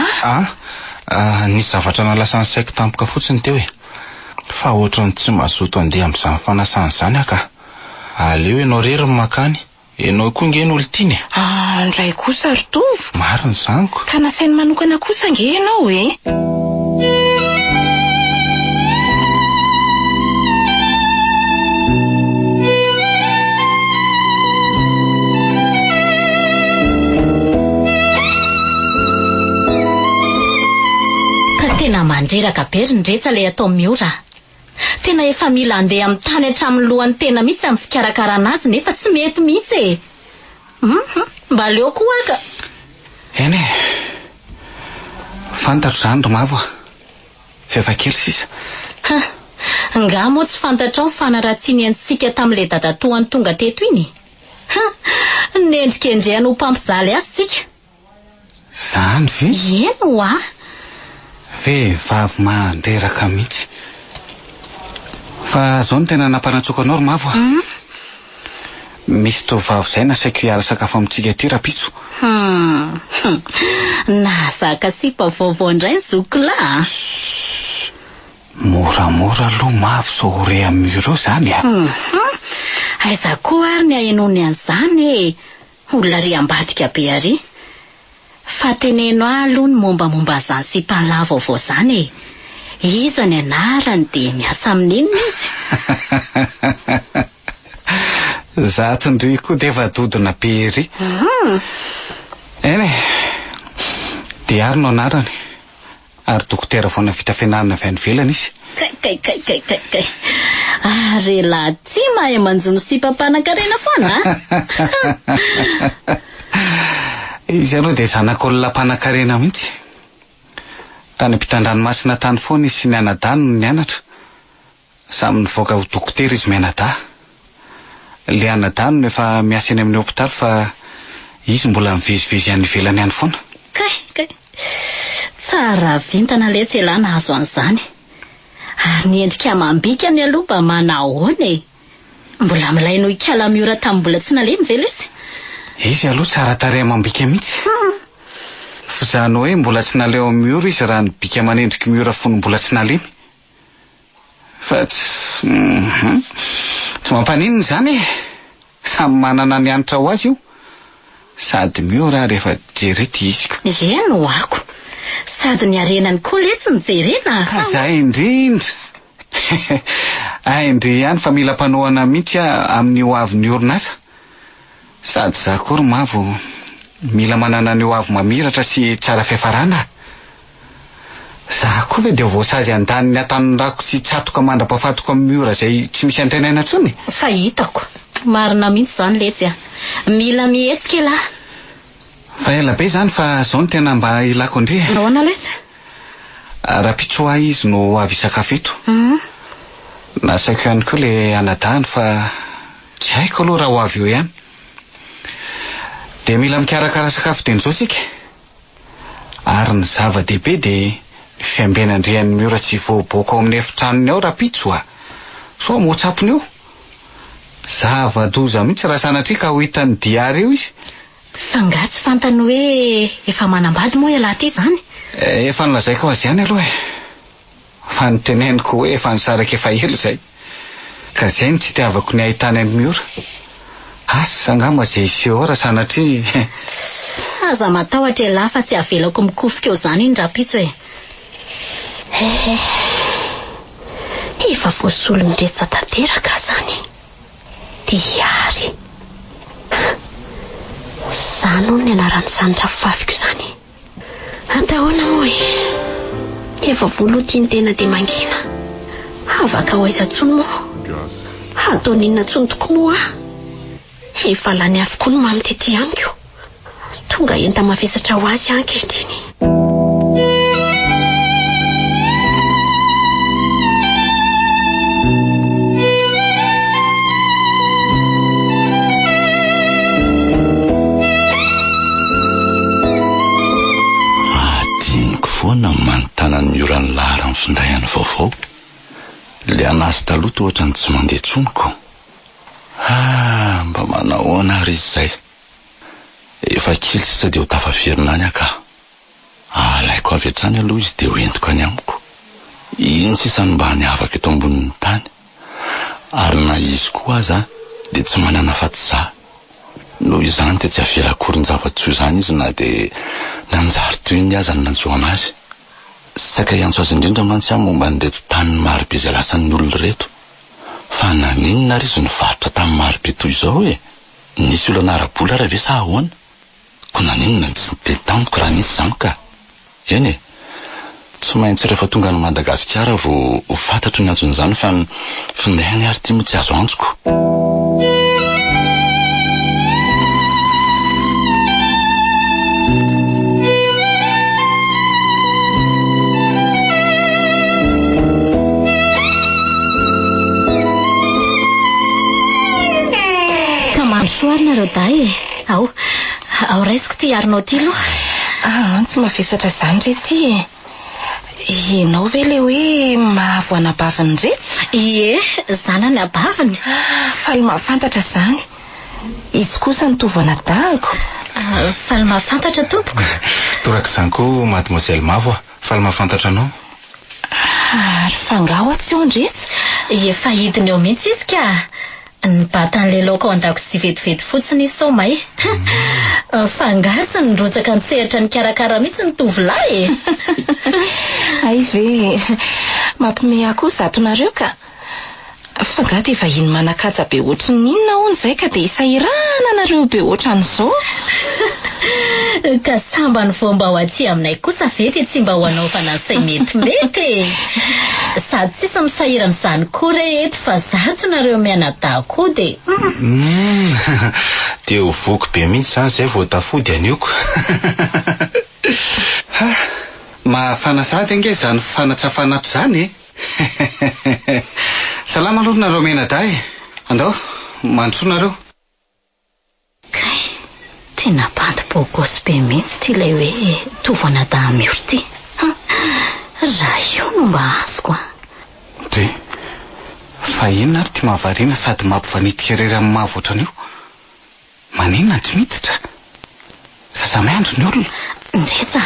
Ny zavatra nalasa ny saiko tampoka fotsiny teo fa ohatran'ny tsy mazoto andeha amin'izany fanasana izany aka. Aleo ianao rery ny makany. Ianao koa nge n'olo tiany. Ndray kosa ry Tovo. Marina izaniko. Ka nasainy manokana kosa nge ianao Tena mandreraka be rindretsa ilay atao miora. Tena efa mila andeha amin'ny tany hatramin'ny lohany tena mihitsy amin'ny fikarakarana azy nefa tsy mety mihitsy Mba aleo koa ka. Eny fantatro zany ry mavo fefakely sisa. Nga moa tsy fantatrao ny fanaratsiany antsika tamin'ilay dadatoany tonga teto iny. Nendrika indray no mpampizaly azy tsika. Zany ve? Eno Vehivavy mandreraka mihitsy. Fa zao no tena nampanatsoka anao ry mavo Misy tovavy izay nasaiko hiara sakafo amintsika ty rapitso. Nazaka sipa vaovao indray ny zokilahy. Moramora aloha mavo sao re amin'ny muro zany Aiza koa ary ny ahenony an'izany olona ry ambadika be ary. Fa teneno aloha ny mombamomba izany sipan'lahy vaovao zany Iza ny anarany dia miasa amin'inona izy? Zato ndry koa dia efa dodona be ery. Eny dia ary no anarany ary dokotera vao navita fianarana avy any ivelany izy. Kay. Ary lahy tsy mahay manjono sipam-panan-karena foana Izy aloha dia zanak'olona mpanan-karena mihitsy. Tany ampitan-dranomasina tany foana izy sy ny anadany no nianatra. Samy nivoaka ho dokotera izy mianadahy. Le anadany no efa miasa eny amin'ny hopitaly fa izy mbola mivezivezy any ivelany any foana. Kay. Tsara vintana le tsy elana azo an'izany. Ary ny endrika mambika ny aloha mba manahoana Mbola milaino ikala miora tamin'ny mbola tsy nalemy ve izy? Izy aloha tsara tarehy mambika mihitsy. Fa zany hoe mbola tsy naleo amin'ny miora izy raha ny bika manendriky miora fony mbola tsy nalemy. Fa tsy mampaninona zany samy manana ny anitra ho azy io. Sady miora rehefa jerety iziko. Eno ako. Sady ny arenany koa le tsy nijerena. Ka zay indrindra. Indri ihany fa mila mpanohana mihitsy amin'ny hoavy ny orinasa. Sady za koa ry mavo mila manana ny hoavy mamiratra sy tsara fiafarana. Za koa ve dia voasazy andaniny atan'ny rako sy tsatoka mandra-pafatoka amin'ny miora izay tsy misy antrenaina intsony. Fa hitako marina mihitsy zany letsy mila mihetsika lahy. Fa ela be zany fa zao no tena mba ilako indri. Ahoana lesa? Rapitso ahy izy no avy sakafo eto. Nasaiko ihany koa le anadahany fa tsy haiko aloha raha ho avy eo ihany. Dia mila mikarakara sakafo dia n'izao sika. Ary ny zava-dehibe dia fiambenandrian'ny miora tsy voaboaka ao amin'ny efitranony ao rapitso so mo tsapony eo. Zava-doza mihitsy raha sanatria ka ho hitany diary eo izy. Fa nga tsy fantany hoe efa manambady moa ialahy ty zany? Efa nilazaiko azy ihany aloha fa niteneniko hoe efa nisaraka efa elo izay. Ka izay ny tsy itiavako ny ahitany any miora. Asa angamba izay iseho raha sanatria aza matahotra ialahy fa tsy avelako mikofika eo zany iny rapitso Efa voasolo ndretsa tanteraka zany. Diary. Zano ny anaran'ny sanitra fafiko zany. Atahoana moa efa volo tiany tena dia mangina. Afaka ho aiza-tsony moa. Ataony inona tsony toko moa efa lany avokoa no mamy tety amiko. Tonga enta mavesatra ho azy ankehitriny. Foana manontana ny oran'ny lahara ny findaihany vaovao. Le anazy taloha toa ohatrany tsy mandeha tsonoko. Mba manahoana ary izy izay. Efa kely sisa dia ho tafaverina any aka. Alaiko avy hatrany aloha izy dia ho entiko any amiko. Iny sisany mba hany afaka eto ambonin'ny tany. Ary na izy koa aza dia tsy manana faty-za. Noho izany dia tsy avela korin-javatsoa izany izy na dia nanjary toy ny aza ny nanjoana azy. Saka iantso azy indrindra mantsy aho momba nyreto tany marobe izay lasan'ny olona reto. Fa naninona ary izy nivarotra tamin'ny marobe toy izao e? Nisy olana ara-bola raha ve sa ahoana? Ko naninona tsy niteny tamiko raha nisy izany ka? Eny e, tsy maintsy rehefa tonga ny Madagasikara vao fantatro ny antson'izany fa ny findaihany ary tia moa tsy azo antsoko. Soarina reo day e. Ao raisiko ty arinao ty lo. Tsy mavesatra izany re ty e. Ianao ve le hoe mahavoana baviny retsy? Ie, zana ny abaviny. Faly mahafantatra izany. Izy kosa ny tovana dahako. Faly mahafantatra tompoko. Toraka izany koa mademoiselle Mavo. Faly mahafantatra anao. Ary fangaho atsy eo andretsy. Efa hidiny eo mihitsy izy ka. Ny batan'le laoka ao an-dakozia vetivety fotsiny izy sao may. Fangatsy ny rotsaka ny sehatra ny karakara mihitsy ny tovolahy e. Ay ve, mampime akoho zatonareo ka. Fangaha dia efa iny manakaja be ohatry ny inona hono izay ka dia isahirana nareo be ohatran'izao. Ka samba ny fomba ho aty aminay kosa vety tsy mba ho anaovana izay metimety. Sady tsisy misahirana izany koa rehetra fa zato nareo mianadahy koa dia dia ho voky be mihitsy izany izay vao tafody anioko. Mahafanasady ange izany fanatsafanato izany e. Salama aloha nareo mianadahy. Andao, mandrosoanareo. Kay, tena bandy-bogosy be mihitsy ty ilay hoe tovana dahamiro ty. Raha io no mba azoko a. Dre, fa inona ary ty mahavariana sady mampivanitika irery amin'ny mahavoatrana io? Maninona tsy miditra? Sasamy andro ny olona. Ndretsa,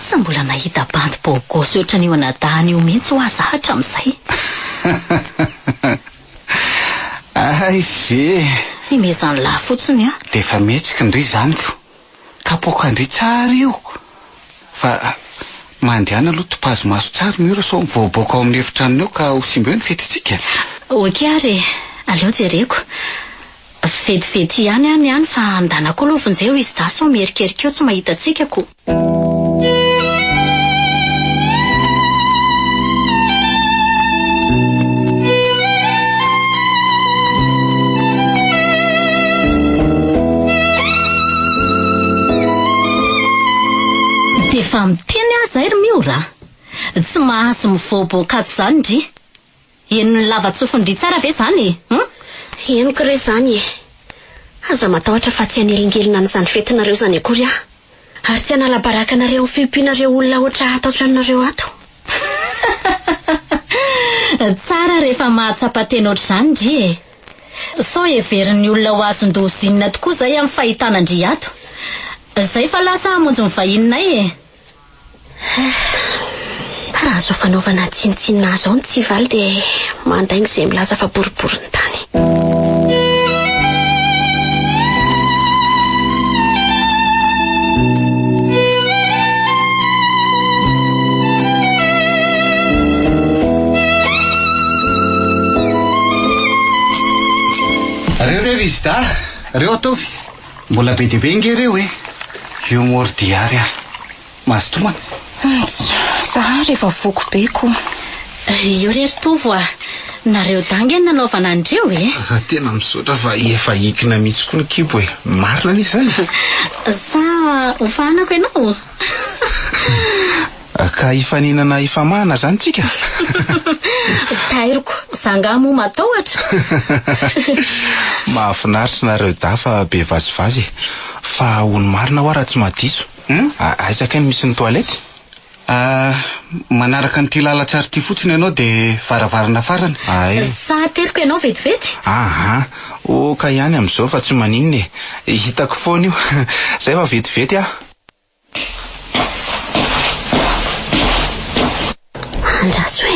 sa mbola nahita bandy-bogosy ohatran'io anadahany io mihitsy ho azahatra amin'izay. Ay ve. Imezany lahy fotsiny a. Lefa metsika ndry zaniko. Kapoaka andry tsara io. Fa mandehana aloha topazo maso tsara mihora so mivoaboaka ao amin'ny efitranony eo ka ho simba eo ny fetintsika. Oky ary, aleo jereko. Vetivety ihany fa andanako aloha vonjeo izy da so mierikerika eo tsy mahita antsika ko. Fa miteny aza ry miora. Tsy mahazo mivoaboaka ato izany ndry. Eno ny lava-tsofindry tsara ve izany? Henoko re izany e. Aza matahotra fa tsy hanelingelina n'izany fetinareo izany akory aho. Ary tsy hanala baraka anareo fiompianareo olona oatra ataotra aminareo ato. Tsara rehefa mahatsapa-tena ohatr'izany ndry e. So everiny olona ho azon-dozinina tokoa izay amin'ny fahitana ndry ato. Izay fa lasa hamonjy ny vahininay e. Raha azo fanaovana tsinitsinina azo ny tsy valy dia mandainga izay milaza fa boribory ny tany. Reo izy da, reo ataovy. Mbola be dia be nge reo e. Io mordiary a. Mazotomana. Za rehefa voko be ko. Io rery tovo nareo dangy ny nanaovana andreo Tena misaotra fa efa ikina mihitsy koa ny kibo marina nisy zany. Sa hofanako ianao. Ka ifaninana ifamahana zany tsika. Tairoko zanga mo matahotra. Mahafinaritra nareo dafa be vazivazy. Fa hony marina ho raha tsy madiso. Aizaka ny misy ny toalety. Manaraka nyty lalatsara ty fotsiny ianao de varavarana farany. Sa teriko ianao vetivety. Ka ihany am'izao fa tsy maninona hitako foana io. Zay fa vetivety Andraso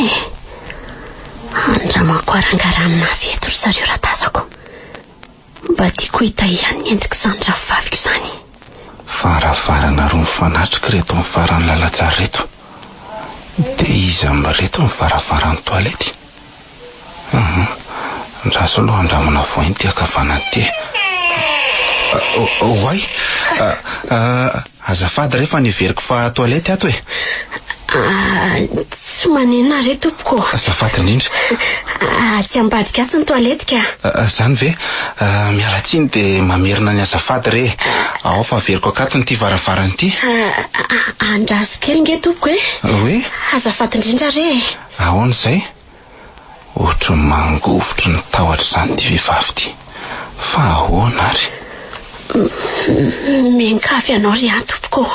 andramako arangaramina veto ry zareo ratazako. Mba tiako hita ihany ny endrika izany ravaviko izany. Varavarana roa mifanatrika reto amin'ny farany lalatsara reto. De izy amin'reto ny varavarany toalety. Andraso aloha andramana voany ty akavanany ty. Oay, azafady rehefa niveriko fa toalety ato Tsy manina re tompoko. Azafady indrindra. Tsy ambadika atsy ny toaletika. Zany ve miala tsiny de mamerina ny azafady re. Ao fa veriko akato ny ty varavarany ty. Andraso kely nge tompoko Hoe? Azafady indrindra re. Ahoana zay? Ohatry mangovotry ny tahotra zany ty vehivavy ty. Fa ahoana ary? Menkafy anao ry tompoko.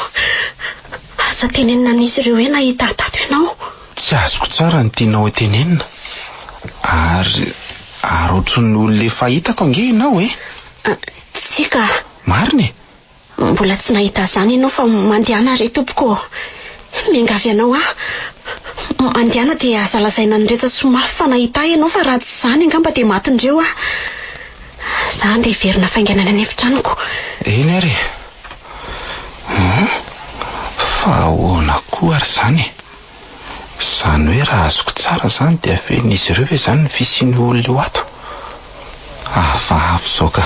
Asa tenenina amin'izy ireo hoe nahita tato ianao. Tsy azoko tsara ny tianao hotenenina. Ary ohatry ny olona fahitako ange ianao Tsika. Mariny? Mbola tsy nahita zany ianao fa mandihana re tompoko. Mengavy anao mandihana de asa lazaina nyreta somafy fa nahita ianao fa raha tsy zany angamba de matindreo Za nde verina fainganana ny efitranoko. Eny ary. Fa ahoana koa ary zany? Zany hoe raha azoko tsara zany de avenin'izy ireo ve zany ny fisian'ny olona io ato? Hafahafa zao ka.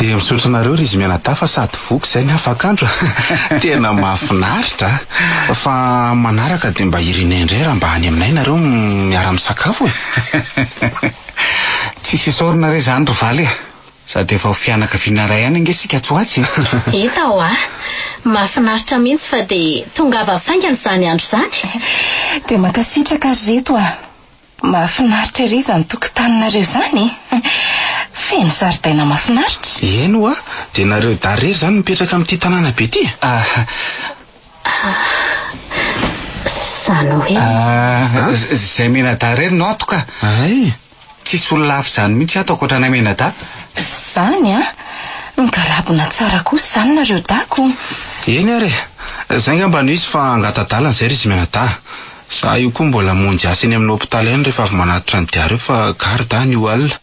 De misaotra nareo ry izy mianadafa sady voky zay ny afakandro. Tena mahafinaritra. Fa manaraka de mba irinay indray raha mba any aminay nareo miara misakafo Tsisy esorina re zany ry valy sady efa ho fianakaviana ray ihany ange sika tsoatsy. Hita mahafinaritra mihitsy fa de tonga avy afaingana zany andro zany. De makasitraka reto mahafinaritra ery zany tokotaninareo zany. Feno zaridaina mahafinaritra. Eno de nareo darery zany mipetraka amin'ity tanàna be ty. Zany hoe zay menada rery no ato ka. Tsisy olona lafy zany mihitsy ato ankoatrana menada. Zany mikarabona tsara kosa zany nareo dako. Eny ary. Zay ngamba no izy fa angatadalana zay ry izy menada. Sa io koa mbola monjy asa eny amin'ny hopitaly eny rehefa avy manatitra ny diary fa garda ny io alina.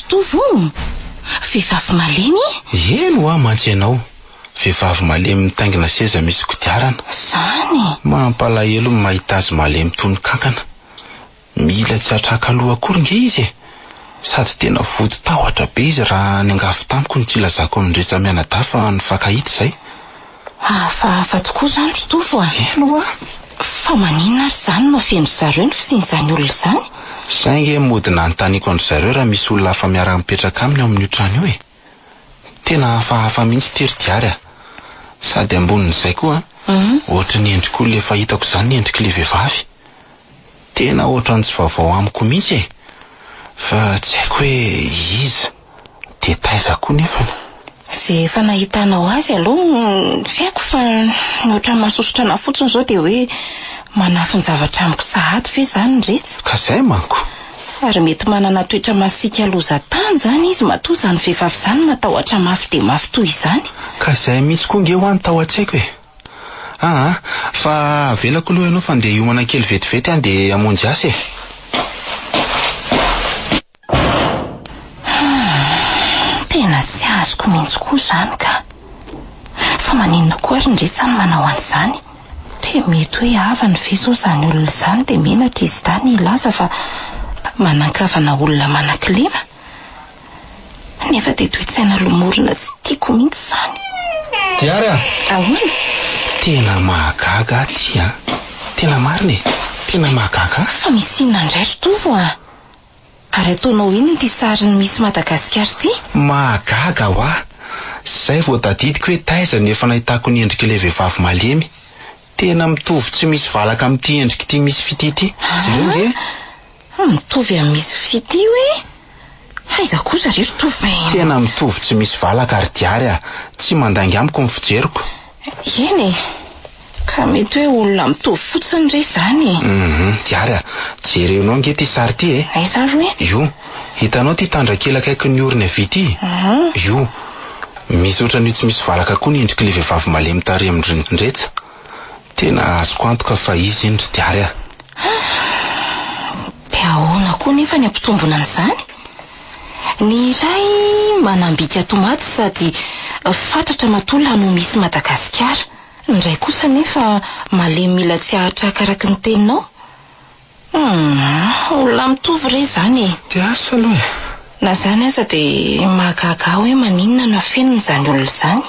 Tovo vehivavy malemy. Eno mantsy ianao. Vehivavy malemy mitaingina seza misy kodiarana. Zany mampalahelo ny mahita azy malemy toy ny kankana. Mila tsy hatraka aloha akory nge izy sady tena vody tahotra be izy raha ny angafy tamiko ny tsy lazako nindresa mianadafa ny fakahita zay. Hafahafa tokoa zany Tovo. Eno fa maninona ary zany no feno zareo ny fisian'izany olona zany. Sainge modina antaniko andry zareo raha misy olona hafa miaraka mipetraka aminy ao amin'io trano io Tena hafahafa mihitsy teridiary sady ambonin'izay koa ohatra ny endriko le fahitako zany ny endriko le vehivavy. Tena ohatra ny tsy vaovao amiko mihitsy fa tsy haiko hoe iza de taiza koa nefa. Zay efa nahitanao azy aloha fiako fa ohatra mahasosotra na fotsiny zao de hoe manafy ny zavatra amiko sahady fe zany ndretsy. Ka zay manko. Ary mety manana toetra masika loza tany zany izy matoa zany vehivavy zany matahotra mafy de mafy toy izany. Ka izay mihitsy koa nge ho any tao an-tsaiko e. Fa avelako aloha ianao fa andeha hiomana kely vetivety any de hamonjy asy e. Tena tsy azoko mihitsy koa zany ka. Fa maninona koa ary ndretsany manao an'izany. Te mety hoe avany ve zao zany olona izany de menatra izy tany ilaza fa manankavana olona manan-kilema. Nefa de toetsaina lomorina tsy tiako mihitsy zany. Diara! Ahoana? Tena mahagaga ty a. Tena marina e. Tena mahagaga. Fa misy inona indray ry tovo a. Ary ataonao inona ty sariny misy Madagasikara ty? Mahagaga ho a. Zay vao tadidiko hoe taiza nefa nahitako ny endriky ilay vehivavy malemy. Tena mitovy tsy misy valaka amin'ity endriky ty misy fity ty. Jereo nge? Mitovy amin'ny misy fity hoe? Aiza kosa ry tovo e. Tena mitovy tsy misy valaka ary Diary a. Tsy mandangy amiko ny fijeriko. Eny e. Ka mety hoe olona mitovy fotsiny re zany. Diary a. Jerenao nge ty sary ty e. Aiza ro e? Io. Hitanao ty tandrakely akaiky ny oriny avy ity. Io. Misy ohatran'io tsy misy valaka koa ny endriky le vehivavy malemy tary amindrindretsa. Tena azoko antoka fa izy indry Diary a. De ahoana koa nefa ny ampitombona an'izany? Ny iray manambika tomaty sady fantatra matolona no misy Madagasikara. Ny iray kosa nefa malemy mila tsy ahatraka araky ny teninao. Olona mitovy re zany e. Te asa aloha e. Na zany aza de mahagaga hoe maninona no afeniny zany olona zany.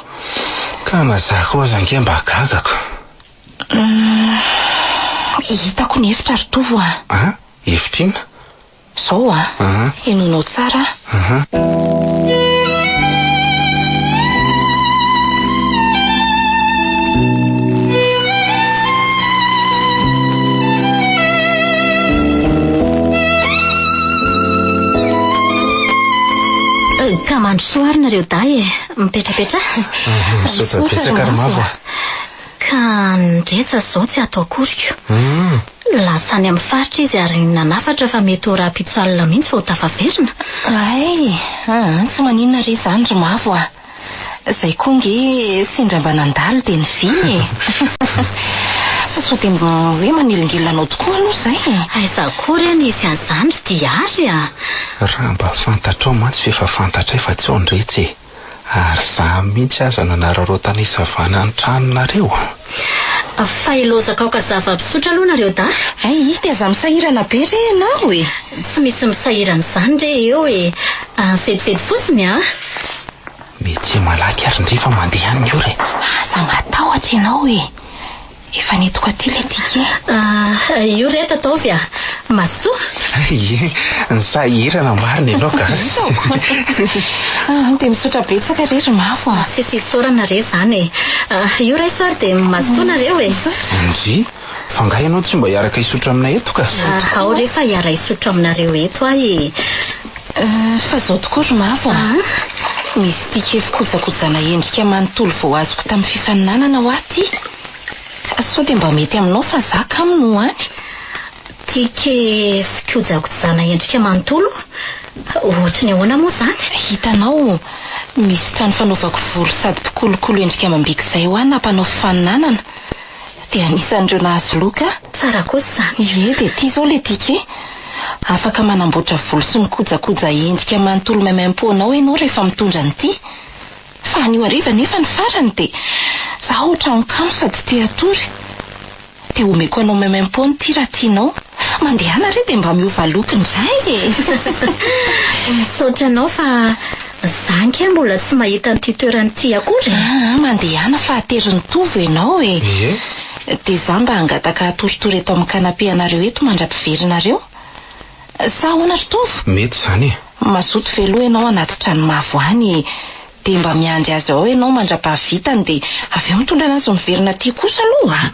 Ka mazaka oza nge mba gagako. Hitako ny hevitra ry tovo a. Hevitra inona? Zao a. Enonao tsara. Ka mandro soary nareo day e. Mipetrapetra. Misaotra betsaka ary mavo a. Ka ndretsa zao tsy atao koriko. Lasany amin'ny faritra izy ary nanafatra fa mety ho raha-pitsoalina mihitsy fa ho tafaverina. Tsy maninona re zany ry mavo a. Zay koa nge sendra mba nandalo de ny vy e. Fa sao de mba hoe manelingelanao tokoa aloha zay. Aiza koa reny izy an'izany ry Diary a. Raha mba fantatrao mantsy fefa fantatray fa tsy ondretsy e. Ary za mihitsy aza nanararotana isavana ny tranonareo. Fa ilozaka ao ka zava-pisotra aloha nareo da. Ity aza misahirana be re ianao e. Tsy misy misahirana izany re eo e. Vetivety fotsiny a. Mety malaky ary ndrefa mandeha any io re. Aza matahotra ianao e. Efa netiko aty le tike. Io rehetra ataovy a. Masto. Nisahirana marina ianao ka. De misotra betsaka re ry mavo a. Tsy sisorana re zany e. Io ray soary de masto nareo e. Ndry, fa nga ianao tsy mba hiaraka isotro aminay eto ka. Ao rehefa hiara isotro aminareo eto ahy. Fa zao tokoa ry mavo a. Misy tike fikojakojana endrika manontolo vao azoko tamin'ny fifaninanana ho aty. Sao de mba mety aminao fa zaka amino any. Tike fikojakojana endrika manontolo? Ohatra ny ahoana moa zany? Hitanao, misy trano fanaovako volo sady pikolokolo endrika amam-bika izay ho any nampanao fifaninanana. De anisan'ireo nahazo loka. Tsara kosa zany. De ty zao le tike. Afaka manamboatra volo sy mikojakoja endrika manontolo maimaimpona ianao rehefa mitondra an'ity. Fa anio hariva nefa ny farany de za ohatra ankano sady te atory. De omeko anao maimaimpona ty raha tianao. Mandehana re de mba miova loka indray e. Misaotra anao fa zanky mbola tsy mahita an'ity toerany ty akory. Mandehana fa aterin'ny tovo ianao e. De za mba hangataka atoritory eto amin'ny kanapé anareo eto mandra-piverynareo. Sa ahoana ry tovo? Mety zany e. Mazoto velo ianao anaty trano mavo any. De mba miandry azy ao ianao mandra-pahavitany de avy eo mitondra anazy miverina ty kosa aloha.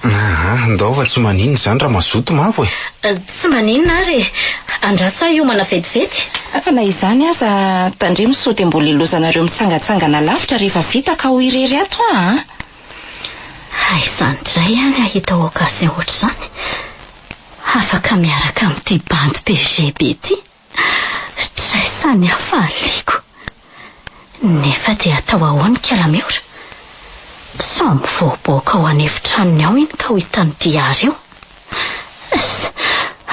Ndao fa tsy maninona zany raha mazoto mavo e. Tsy maninona ary. Andraso hiomana vetivety. Fa na izany aza tandremo sao de mbola ilozanareo mitsangatsangana lavitra rehefa vita ka ho irery ato a. Izany dray any ahita okazion ohatr'izany. Afaka miaraka amin'ity bandy PGB ty. raisany hafahaliko. Nefa dia atao ahoany Kalameora? Samy voaboaka ao anefitranony ao iny ka ho hitany diary io.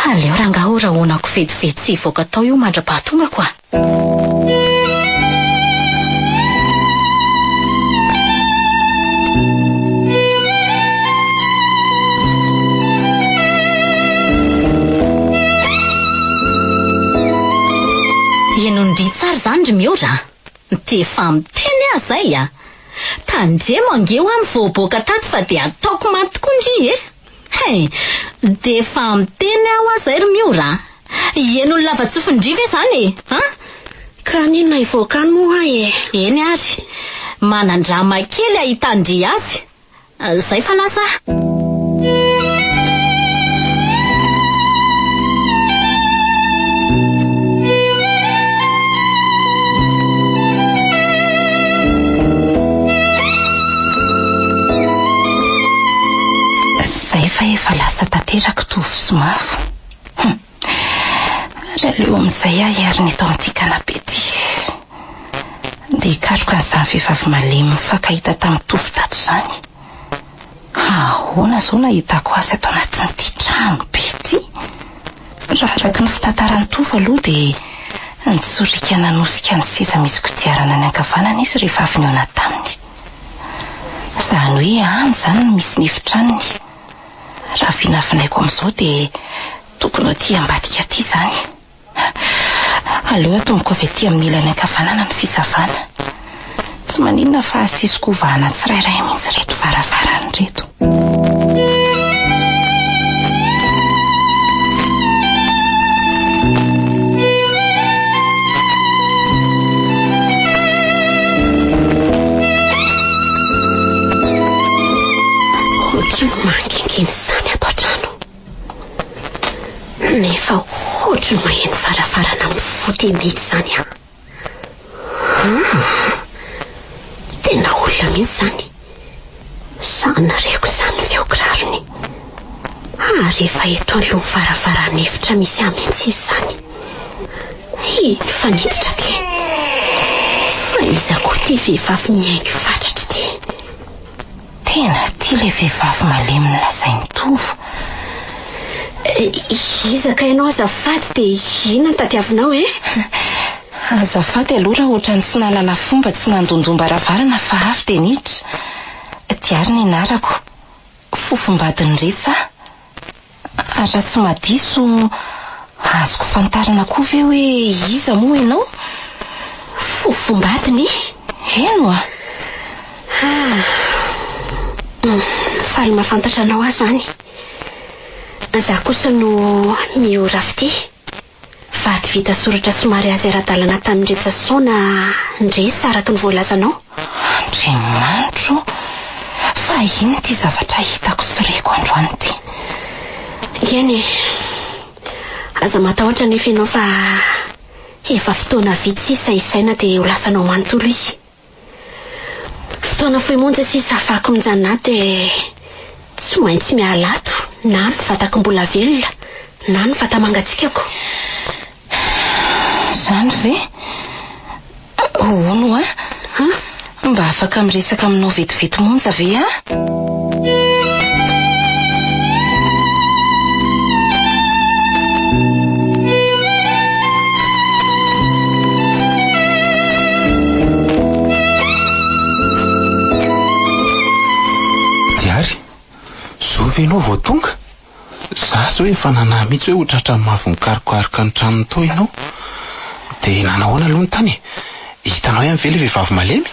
Aleo rangaho raha honako vetivety sy voaka tao io mandra-pahatongako a. Enondry tsara zany ry Miora. Defa miteny ahy zay a. Tandre mangeo amin'ny voaboaka taty fa dia ataoko maty tokoa ndry Hey, defa miteny aho azy ry Miora. Eno ny lava-tsofindry ve zany ha? Ka ninona ivoakany moa Eny ary. Manan-drama kely ahitandry azy. Zay fa lasa. Efa lasa tanteraka tovy somavo. Raha leo amin'izay ahy ary ny eto amin'ity kanabe ty. Dia hikaroka an'izany vehivavy malemy mifankahita tamin'ny tovy tato izany. Ahoana zao nahitako azy ato anatin'ity trano be ty. Raha araka ny fitantaran'ny tovy aloha dia nitsorika nanosika ny seza misy kodiarana ny ankavanana izy rehefa avy niona taminy. Izany hoe any izany no misy nefitranony. Raha vinavinaiko amin'izao dia tokony ho aty ambadika aty izany. Aleo atomboko avy aty amin'ny ilany ankavanana ny fisavana. Tsy maninona fa asisiko vahana tsirairay mihitsy reto varavarany reto. Manginginy izany ato an-trano. Nefa ohatry ny maheno varavarana amin'ny fotemety izany a. Tena olona mihitsy izany. Sanareko izany feokirarony. Rehefa eto aloha varavarana efitra misy amitsy izany. Iny faniditra ty. Fa iza koa ty vehivavy miaingo fatratra ty. Tena ty le vehivavy malemy nolazainy tovo. Izaka ianao azafady dia inona ny tadiavinao Azafady aloha raha ohatrany tsy nalala fomba tsy nandondom-baravarana fa avy dia niditra. Diary ny anarako. Fofombadiny retsa. Raha tsy madiso azoko fantarina koa ve hoe iza moa ianao? Fofombadiny? Eno a. Faly mahafantatra anao azy zany. Za kosa no Miora fity. Vady vita soratra somary azy ara-dalana tamin'ny retsasaona ndretsa araka ny voalazanao. Andriamanitro, fa ino ty zavatra hitako soreko androany ty? Eny, aza matahotra nefa ianao fa efa fotoana vitsy sisa isaina dia ho lasanao manontolo izy. Fotoana foimonjy sisa afako mijanona dia tsy maintsy mialato na ny vatako mbola velona na ny vata mangatsikako. Zany ve? Ono a? Mba afaka miresaka aminao vetivety monja ve a? Diary, zovy ianao vao tonga? Za zao efa nanahy mihitsy hoe hotratra mavo mikarokaroka ny tranony to ianao. Dia nanahoana aloha ny tany? Hitanao ihany ve le vehivavy malemy?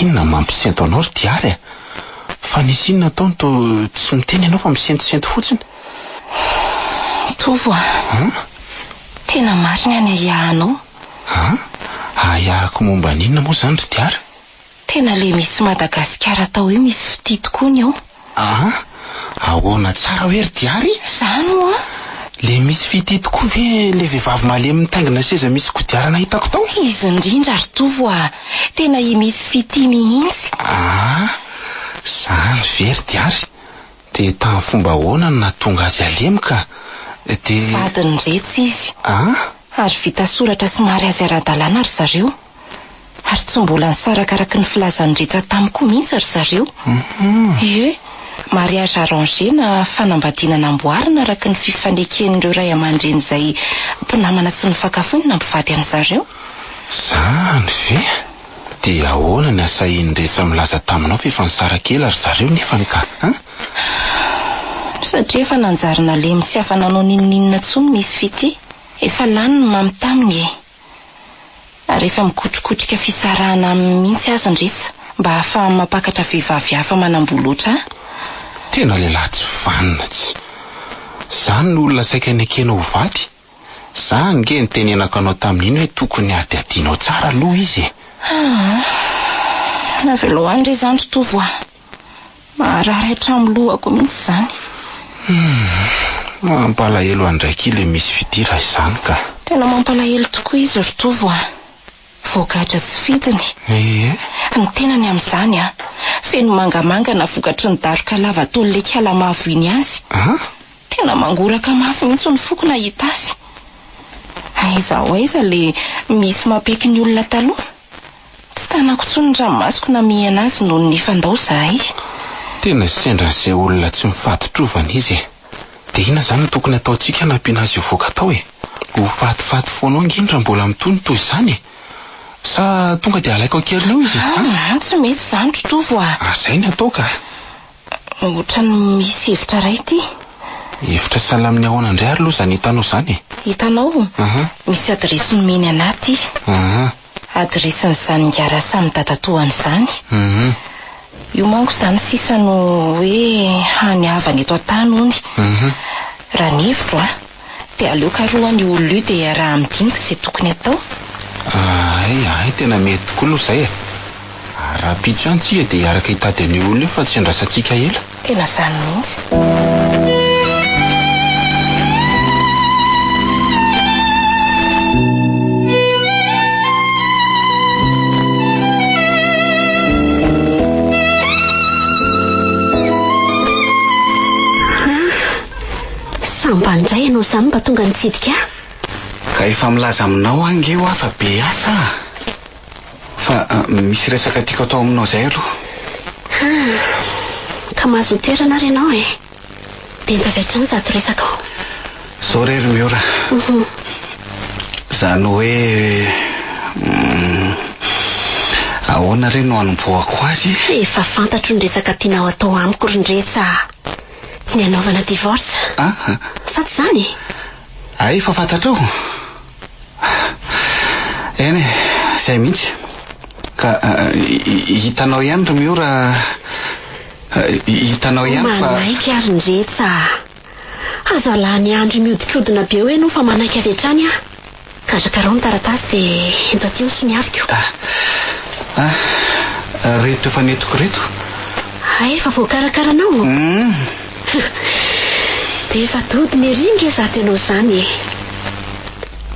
Inona mampisento anao ry Diary a? Fa nisy inona ataony to tsy miteny ianao fa misentosento fotsiny? Tovo a. Tena marina ny ayahanao. Ayahako momba n'inona moa zany ry Diary? Tena le misy Madagasikara tao hoe misy fitity koa ny ao. Ahoana tsara hoe ry Diary? Zany moa. Le misy fitity koa ve le vehivavy malemy mitaingina seza misy kodiarana hitako tao? Izy indrindra ry Tovo a. Tena misy fity mihitsy. Zany ve ry Diary? Dia tamin'ny fomba ahoana no nahatonga azy alemy ka dia vadiny retsy izy ary vita soratra somary azy ara-dalàna ry zareo ary tsy mbola nisarakaraky ny filazan'ny retsa tamiko mihitsy ry zareo mariage arrangé na fanambadiana namboarina araka ny fifaneken'ireo ray aman-dreny izay mpinamana tsy nifakafonina mpivady any zareo. Zany ve? Dia ahoana ny asahiny rehetra milaza taminao fifanisara kely ry zareo nefany ka satria efa nanjarina lemy tsy afananao ninninina tsony misy fity efa lany ny mamy taminy ary efa mikotrokotrika fisarahana aminy mihitsy azy ndretsa mba hahafahany mampakatra vehivavy hafa manamboloatra. Tena lehilahy tsy vanina tsy. Zany ny olona saika nekena ho vady. Zany nge ny tenenako anao tamin'iny hoe tokony adiadianao tsara aloha izy. Naveloany re zany tovo maharary hatramo lohako mihitsy zany. Mampalahelo andraiky le misy fidira izany ka. Tena mampalahelo tokoa izy ry tovo voagatra tsy fidiny. Ny tenany amin'izany feno mangamanga na vokatry ny daroka lava tolo le kalamavo iny azy. Tena mangoraka mafy mihitsy ny foko nahita azy. Aiza ho aiza le misy mampaiky ny olona taloha. Tsy tanako tsony ny ranomasoko namihana azy noho ny fandao zahay. Tena sendran'izay olona tsy mifatitrovana izy. Dia ina zany tokony ataontsika hanampiana azy io voaka tao ho fatifaty foana angindra mbola mitony toy izany sa tonga dia alaiko ankerinao izy? Tsy mety zany tovo zay ny atao ka. Ohatrany misy hevitra ray ty. Hevitra sahala amin'ny ahoana indray ary aloha zany hitanao zany? Hitanao misy adresy nomeny anaty. Adresin'ny zaningara samy dadatoany zany. Io manko zany sisa no hoe hany havany eto an-tany hony. Raha ny hevitro dia aleoka roa ny olona io dia raha amin'dinika izay tokony atao. Ay tena mety tokoa aloha izay raha pitso ihany tsika dia hiaraka hitady an'io olona io fa tsy andrasantsika ela. Tena zany mihitsy. Sambandray ianao zany mba tonga nitsidika ka efa milaza aminao ange ho afa be asa fa misy resaka tiako atao aminao zay aloha. Ka mahazo toerana ary ianao dia ndravetrany zato resaka zao rery miora zany hoe ahoana re no hanomboako azy. Efa fantatro ny resaka tianao atao amiko rindretsa ny anaovana divorce sady zany ay efa fantatrao eny zay mihitsy ka hitanao ihany ry miora hitanao ihany fa manaiky ary ndretsa aza lany andro miodikodina be hoe no fa manaiky avy hatrany kazakarao ny taratasy dia ento aty soniaviko. reto efa netiko reto ay efa voakarakaranao dia efa todiny eringa zato ianao zany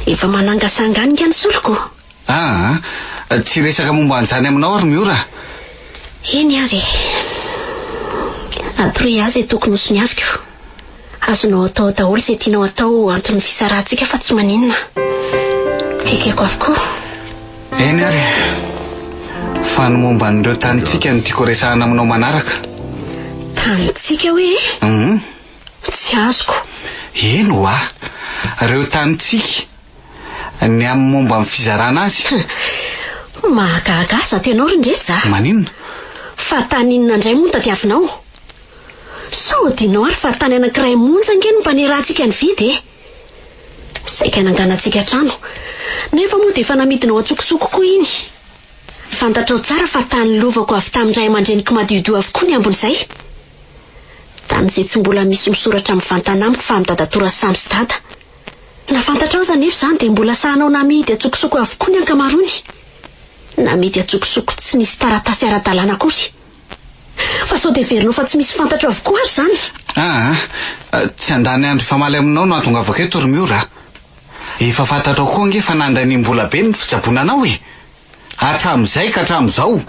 efa manangasanganika ny soloko. tsy resaka momba an'izany aminao ary miora. Eny ary atoroy azy tokony ho soniaviko azonao atao daholo izay tianao atao antony fisarahantsika fa tsy maninona kekeko avokoa. Eny ary fa ny momba n'ireo tanitsika ny tiako resahana aminao manaraka. Tanitsika hoe tsy azoko. Eno reo tanitsika ny amin'ny momba amin'ny fizarana azy. Mahagaga zato ianao rindretsa. Maninona? Fa taninona indray moa tadiavinao sao dinao ary fa tany anankiray monja nge no mpanerahantsika ny vidy saika nanganantsika trano nefa moa dia efa namidinao atsokosoko koa iny. Fantatrao tsara fa tany lovako avy tamin'ray aman-dreniko madiodio avokoa ny ambon'izay tamin'izay tsy mbola misy misoratra amin'ny vantana amiko fa midadatora samy sy dada. Na fantatrao zany efa zany dia mbola sahanao namidy atsokosoko avokoa ny ankamarony namidy atsokosoko tsy nisy taratasy ara-dalàna akory fa sao dia verinao fa tsy misy fantatro avokoa ary zany. Tsy andany andro famaly aminao no atonga avaka eto ry miora. Efa fantatrao koa nge fa nandany-mbola be ny fijabonanao hatramin'izay ka hatramin'izao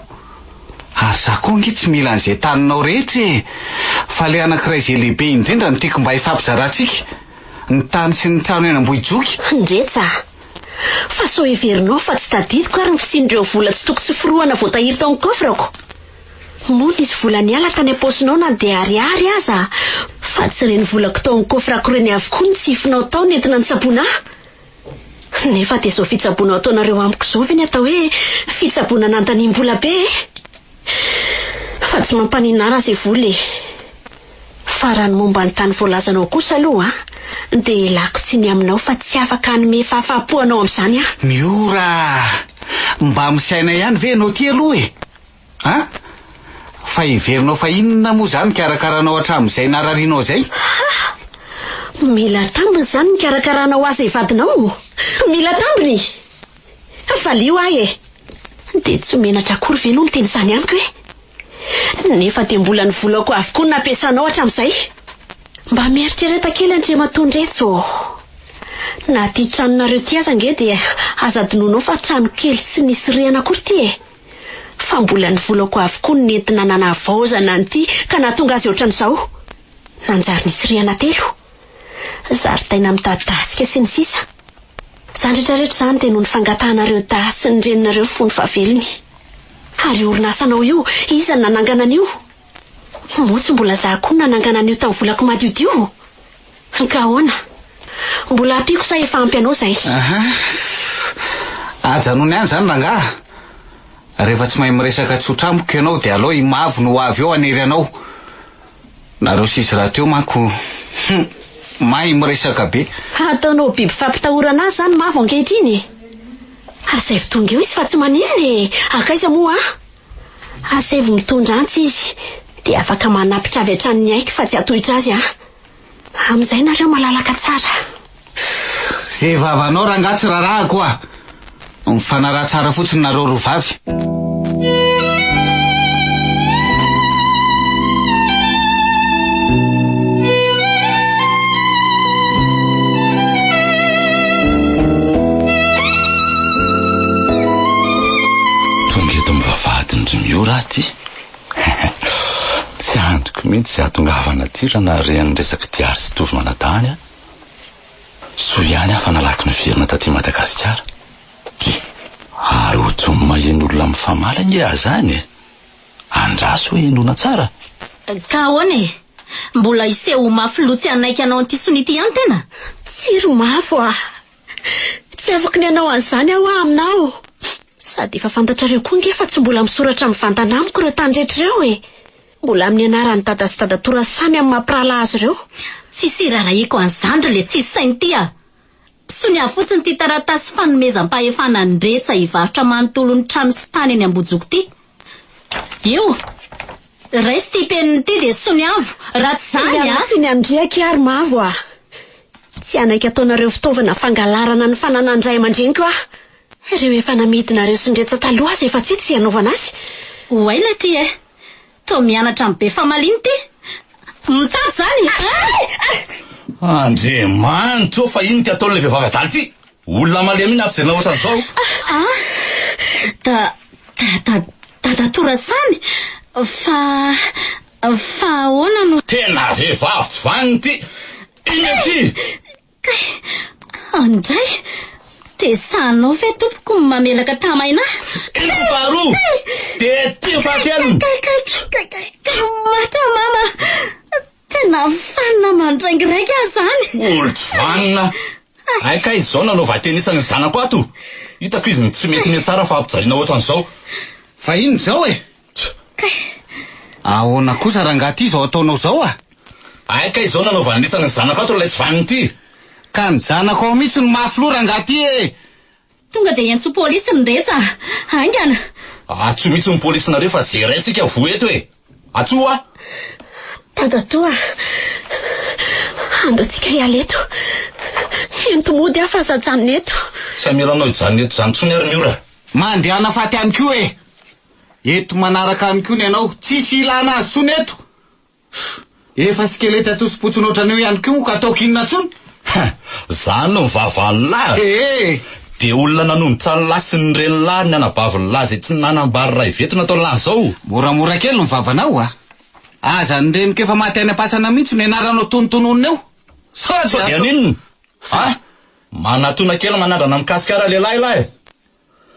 ary za koa nge tsy mila an'izay taninao rehetra fa le anankiray izay lehibe indrindra ny tiako mba hifampizaratsika ny tany sy ny trano eny Ambohijoky. Ndretsa, fa so heverinao fa tsy tadidiko ary ny fisindreo vola tsy toko sy foroana voatahiry tao amin'ny kofrako. Moa nisy vola niala tany am-paosinao na dia ariary aza, fa tsy reny volako tao amin'ny kofrako reny avokoa ny tsifinao tao nentina ny tsaboana. Nefa dia zao fitsaboana ataonareo amiko zao ve ny atao hoe fitsaboana nantanimbola be. Fa tsy mampaninara azy voly. Fa raha ny momba ny tany voalazanao kosa aloha dia lako tsy ny aminao fa tsy afaka hanome fahafahapoanao amin'izany a. Miora, mba misaina ihany ve anao ty aloha e? Ha? Fa hiverinao fa inona moa zany karakaranao hatramin'izay nararianao zay? Mila tambiny zany ny karakaranao azy vadinao. Mila tambiny. Valio ahy e. Dia tsy menatra akory ve no miteny izany amiko e? Nefa dia mbola ny volako avokoa ny nampiasanao hatramin'izay. Mba mieritrereta kely Andriamatondretso. Na ty tranonareo ty aza nge dia aza adinonao fa trano kely tsy nisy rihana akory ty e. Fa mbola ny volako avokoa ny nentina nanavaozana an'ity ka nahatonga azy ohatran'izao. Nanjary nisy rihana 3. Zaridaina mitadasika sy ny sisa. Zany rehetrarehetra zany dia noho ny fangatahanareo dasy sy ny reninareo fony fahavelony. Ary orinasanao io, iza ny nanangana an'io? Motsy mbola zaho koa nanangana an'io tamin'ny volako madiodio. Ka ahoana? Mbola ampiko sa efa ampy anao zay? Ajanony ihany zany rangaha. Rehefa tsy mahay miresaka tsotra amiko ianao dia alao imavo no avy eo anery anao. Nareo sisy raha teo manko mahay miresaka be. Ataonao biby fampitahorana azy zany mavo ankehitriny. Asaivo tonga eo izy fa tsy maninona e. Akaiza moa a? Asaivo mitondra antsy izy dia afaka manapitra avy hatrany ny aiky fa tsy atohitra azy a. Amin'izay nareo malalaka tsara. Zay vavanao rangaha tsy raharaha koa. Mifanaraha tsara fotsiny nareo roa vavy. Miora ty. Tsy andriko mihitsy sy atongavana ty raha narehan'ny resaky diary sy tovy manadany a. So ihany afa nalaky ny verina taty Madagasikara. Ary ohatry ny maheno olona mifamala nge azany e. Andraso hoe endona tsara. Ka ahoana e? Mbola iseho mafy lotsy anaiky anao an'ity sonity ihany tena? Tsiro mafo a. Tsy afaka ny anao an'izany aho aminao. Sady efa fantatrareo koa nge fa tsy mbola misoratra amin'ny vantana amiko ireo tandretrareo e. Mbola amin'ny anaran'ny dada sy dadatora samy amin'ny mampirala azy ireo. Tsisy rarahiko an'izany le tsisy sainy ty a. Sonia fotsiny ty taratasy fanomezam-pahefana ndretsa hivarotra manontolo ny trano sy tany eny Ambojoko ty. Io resy ty peniny ty de soniavo raha tsy zany a. Sy ny andriaky ary mavo a. Tsy anaiky ataonareo fitaovana fangalarana ny fananandray aman-dreniko a. Ireo efa namidinareo sy ndretsa taloha azy efa tsy hanaovana azy. Oaila ty e. To mianatra amin'ny be famaliny ty. Mitady zany. Andriamanitro fa ino ty ataon'ilay vehivavy adaly ty? Olona malemy iny afijerena ohatran'izao. Dadatora Samy fa ahoana no Tena vehivavy tsy vaniny ty. Ino ty? Andray de sanao ve tompoko mamelaka tamaina? Ino faharoa? De ty fahakeliny. Mata mama. Tena fanina mandraingiraiky aho zany. Olo tsy vanina. Aika izao nanaova tenisany zanako ato. Hitako izy tsy mety ny tsara fa ampijaliana ohatran'izao. Fa ino zao e? Ahoana kosa rangaha ty zao ataonao zao a? Aika izao nanaova anisany zanako ato ilay tsy vaniny ty. Ka ny zanako ao mihitsy ny mafy loha rangaha ty e. Tonga de iantso polisy ndretsa. Aingana. Atso mihitsy ny polisy nareo fa zeraintsika vo eto e. Atso a. Dadatoa, andao tsika hiala eto. Entomody aho fa zajanona eto. Tsy amiranao ijanona eto zany tsony ary miora. Mandehana faty any koa e. Eto manaraka any koa ny anao. Tsisy ilana azy tsony eto. Efa skelety atosipotsiny ohatrany eo ihany koa ka ataoko inona tsony. Zany no mivavalalahy. De olona nanombotra ny lahy sy ny renolahy ny anabaviny lahy zay tsy nanambary ray veto natao lahy zao. Moramora kely ny vavanao a. Aza ny reniko efa maty any am-pasana mihitsy ny anaranao tonotononina eo. Sady aninona manatona kely manandrana mikasikara lehilahy lahy.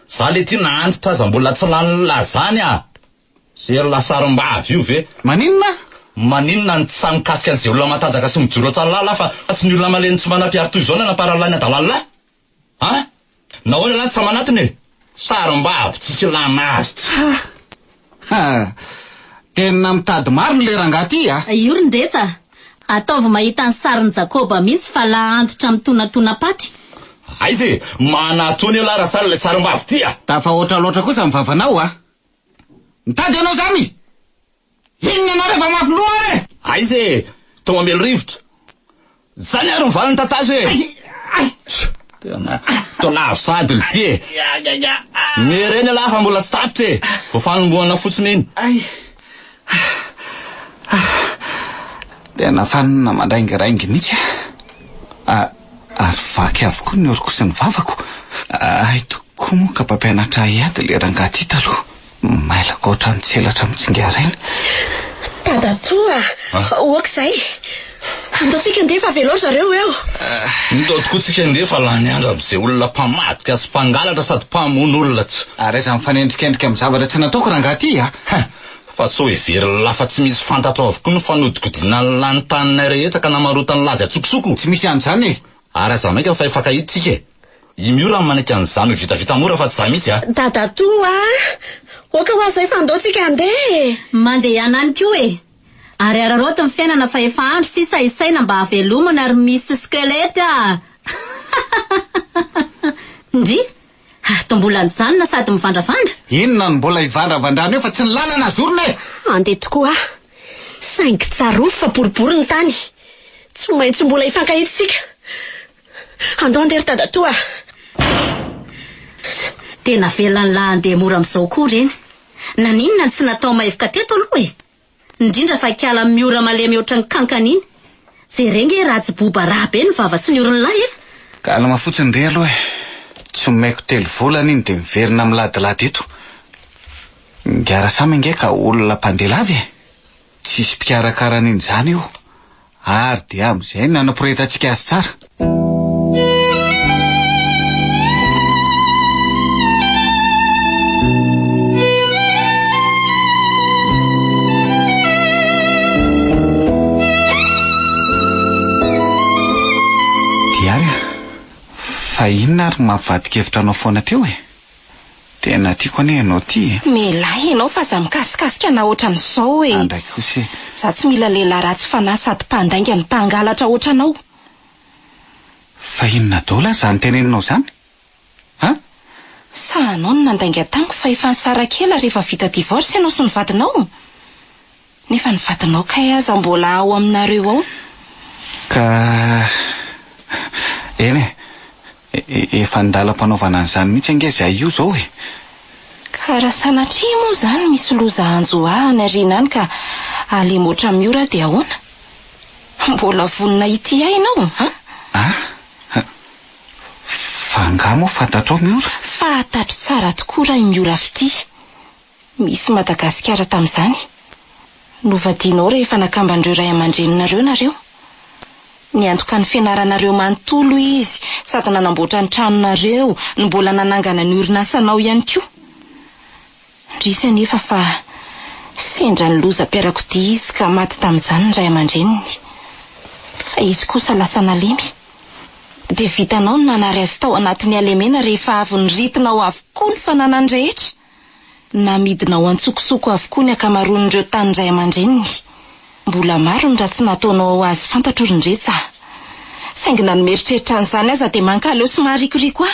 Za le tia naantitra aza mbola tsy lany lazany zay lasarim-bavy io ve maninona ny tsy mikasika an'izay olona matanjaka sy mijoro atsalala fa tsy ny olona maleny tsy manam-piary toy izao na paralany adalala nahoana lahy tsy manatiny sarim-bavy tsisy lana azy tena mitady maro ny lerangaty io rindretsa ataovy mahita ny sarin'ny Jakoba mihitsy fa la antitra mitonatona paty. Aizy manatony io lara sary le sarim-bavy ty tafa oatra loatra kosa mivavanao mitady anao zany inona anao rehefa mafinoa aizy to mamelo rivotra zany ary mivaliny tatazo tena to lavo sady ty mireny lafa mbola tsy tapitra vo fanomboana fotsiny iny tena fanina mandraingiraingy mihitsy ary vaky avokoa ny oriko sy ny vavako tokoa moa ka mpampianatra iady le rangaty taloha mailaka oatra mitselatra mitsingaraina. Dadatoa oak'izay andaotsika ndefa veloa zareo eo ndao tokoa tsika ndefa lany andro am'izay olona mpamadika sy mpangalatra sady mpamono olona tsy ary aza mifanendrikendrika amin'ny zavatra tsy nataoko rangaty fa so every lafa tsy misy fantatra avokoa no fanodikodina ny lany tanina rehetra ka namarotany lazy atsokosoko tsy misy an'izany ary aza maika fa efakahitsika imiora ny manaiky an'izany ho vitavita mora fa tsy za mihitsy Dadatoa oka ho azo efa andaotsika andeha mandeha anany ko ary araroty ny fiainana fa efa andro sisa isaina mba havelomana ary misy skeleta ndry tombola nijanona sady mivandravandra inona ny mbola ivandravandrana eo fa tsy ny lalana azorona andeha tokoa saingy tsarofo fa boribory ny tany tsy maintsy mbola ifankahitsika andao andeha ry Dadatoa tena velany lahy andeha mora amin'izao koa reny naninona tsy natao mahevoka teto aloha indrindra fa kiala miora malemy oatra ny kankana iny zay renge raha tsy boba raha be ny vava sy ny orony lahy ka alama fotsiny re aloha tsy maiko telo volana iny de miverina miladilady eto ngiara samy nge ka olona mpandelavy tsisy mpikarakarana iny zany io ary de am'izay nanaporetantsika azy tsara fa inona ary mavadika hevitra anao foana teo tena tiako ane ianao ty melahy ianao fa za mikasikasika na ohatran'izao andraiky kosa za tsy mila lehilahy ratsy fanahy sady mpandainga ny mpangalatra ohatranao fa inona daola zany teneninao zany sa anao no nandainga tango fa efa nisara kely rehefa vita divorce ianao sy ny vadinao nefa ny vadinao kay aza mbola ao aminareo ao ka eny efa ndalam-panaovana an'izany mihitsy angeza io zao ka raha sanatria moa zany misy loza anjo any ariana any ka alemoatra miora de ahoana mbola vonona ity ainao fa ngamo fantatrao miora fantatro tsara tokoa raha miora fity misy Madagasikara tam'izany novadinao rehefa nakambandreo ray aman-dreninareo nareo niantoka ny fianaranareo manontolo izy sady nanamboatra ny tranonareo ny mbola nanangana ny orinasanao ihany koa ndrisy anefa fa sendra ny loza mpiarakodia izy ka maty tam'izany ny ray aman-dreniny fa izy kosa lasa nalemy de vitanao ny nanary azy tao anatin'ny alemena rehefa avy ny ritinao avokoa ny fananany rehetra namidinao antsokosoko avokoa ny akamaroan'ireo tany ray aman-dreniny mbola maro ny raha tsy nataonao azy fantatro rindretsa saingy nanomeritreritra an'izany aza de mankaleo somarikoriko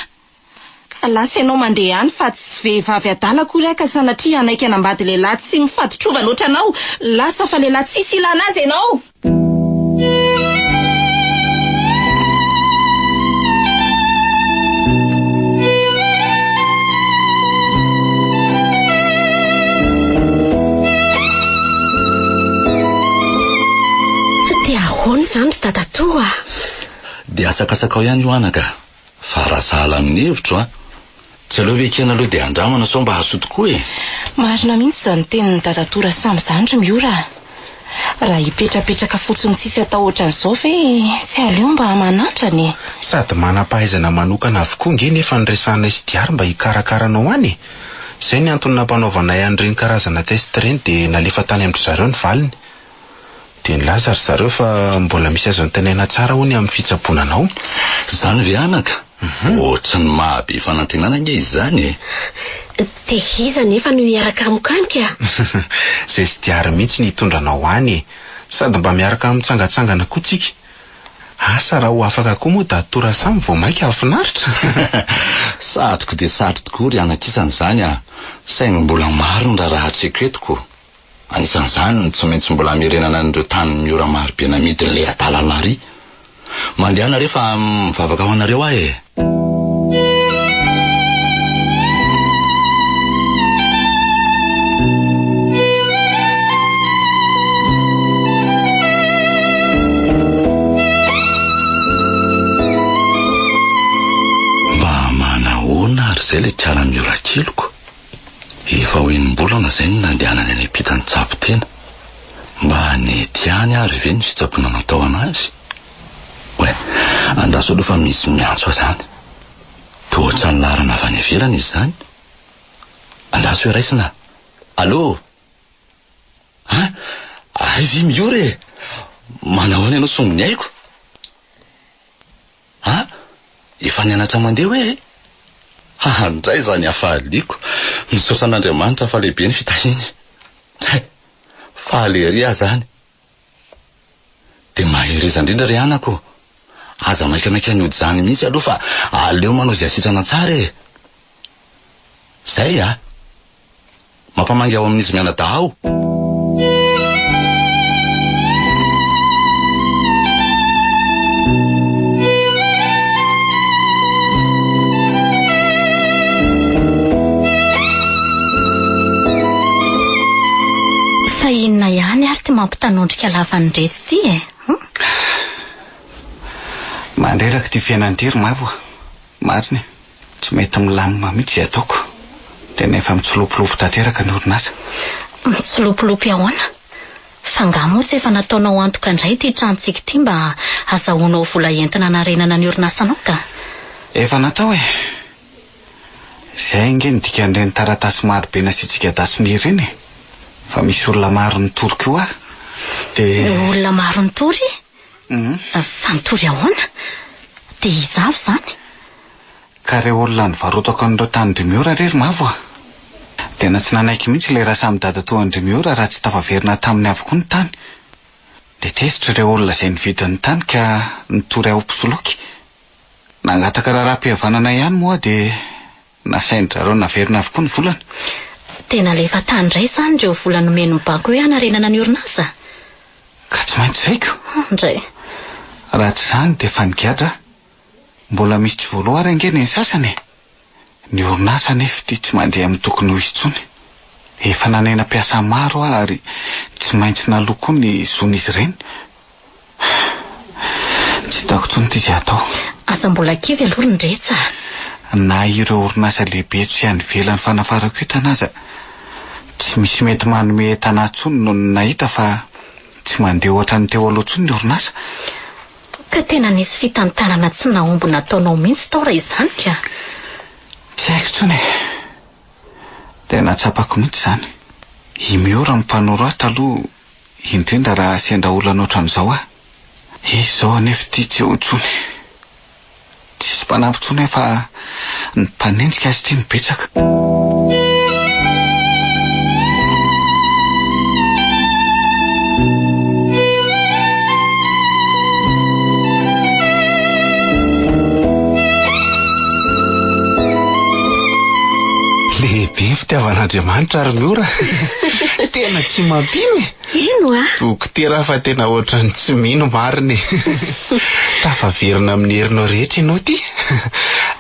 ka lasa ianao mandeha any fa tsy vehivavy adala kory aka sanatria anaiky anambady lehilahy tsy mifatotrovana ohatranao lasa fa lehilahy tsisy ilana azy ianao zany Dadatoa de asakasakao ihany io anaka fa raha sahala amin'ny hevitro tsy aleo vekena aloha de andramana sao mba haso tokoa marina mihitsy zany tenin'ny Dadatoa samy zandry miora raha hipetrapetraka fotsiny tsisy atao ohatran'izao ve tsy aleo mba manantrany. Sady manam-pahaizana manokana avokoa nge nefa nyresahana isydiary mba hikarakaranao any. Zay ny antony nampanaovanay an'ireny karazana test ireny dia nalefa tany amin'ny zareo ny valiny. Dia nilaza ry zareo fa mbola misy azo nytenena tsara hoy ny amin'ny fitsaboananao. Zany ve anaka? Ohatrany mahabe fanantenana nge izany. Dia iza nefa no hiaraka amokanika? Zay isydiary mihitsy ny hitondranao any. Sady mba miaraka mitsangatsangana koa tsika. Asa raha ho afaka koa moa da tora samy vao maika afinaritra. Satroko dia satro tokoa ry anakisany zany a. Saingy mbola maro ny raha tsiko etiko. Anisan'izany tsy maintsy mbola mirenana an'ireo tany miora maro be namidiny le atalana ry. Mandehana rehefa mivavaka ho anareo ahy e. Zay le tiala miorakiloko. Efa hoenim-bolana zay ny nandehanany any ampitany tsapo tena. Mba netiany ary ve ny fitsaboana natao anazy. Oe, andraso aloha fa misy miantso zany. Tohatra ny larana avy any ivelany izy zany. Andraso hoe raisina. Allô? Ha? Avy miory. Manahoana ianao sombony aiko? Ha? Efa nianatra mandeha hoe? Handray zany afahaliko. Misaotra an'Andriamanitra fa lehibe ny fitahiny. Fahaleria zany. Dia mahereza indrindra ry anako. Aza maikamaika ny ody zany mihitsy aloha fa aleo manao izay asitrana tsara e. Zay a. Mampamangy ao amin'izy mianadahy ao. Inona ihany ary ty mampitanondrika lavany reto ty e? Mandreraka ty fiainantiry mavo. Mariny, tsy mety milamina mihitsy ataoko. Dia nefa mitsolopolopy tanteraka ny orinasa. Mitsolopolopy ahoana? Fa nga moa tsy efa nataonao antoka indray ty tranontsika ty mba azahoanao vola entina narenana ny orinasanao ka? Efa natao e. Zay nge ny dikan'ireny taratasy maro be nasitsika dasony ireny e. Fa misy olona maro nitory koa. Dia olona maro nitory? Fa nitory ahoana? Dia izavy zany? Ka reo olona nivarotako an'ireo tany Ndrimiora rery mavo a. Dia na tsy nanaiky mihitsy le raha samy dada toa Ndrimiora raha tsy tafaverina taminy avokoa ny tany. Dia tesitra reo olona izay nividin'ny tany ka nitory ao mpisoloky. Nangataka raha-pihavanana ihany moa dia nasain'ny zareo naverina avokoa ny volana. Tena lefa tany ray zany reo vola nomeny mibako hoe anarenana ny orinasa. Ka tsy maintsy zaiko. Ndray. Raha tsy zany dia efa nigadra. Mbola misy tsy voaloara angeny ny sasany. Ny orinasa nefa ty tsy mandeha amin'ny tokony ho izy tsony. Efa nanena mpiasa maro ary tsy maintsy naloko ny zon'izy ireny. Tsy hitako tsony ty izay atao. Asa mbola kivy aloha ny retsa. Na ireo orinasa lehibe tsy ihany velany fanafarako etanaza. Tsy misy mety manome tana tsony no nahita fa tsy mandeha ohatra ny teo aloha tsony ny orinasa. Ka tena nisy fitantarana tsy naombo nataonao mihitsy tao raha izany ka? Tsy haiko tsony e. Tena tsapako mihitsy zany. I Miora ny mpanoro ahy taloha indrindra raha sendra olana ohatran'izao aho. Izao anefa ty tsy ho tsony. Tsisy mpanampy tsony fa ny mpanendrika azy ty mibetsaka. Lehibe fitiavan'Andriamanitra ary Miora. Tena tsy mampino e. Ino a? Dokotera fa tena ohatrany tsy mino mariny. Tafaverina amin'ny herinao rehetra ianao ty.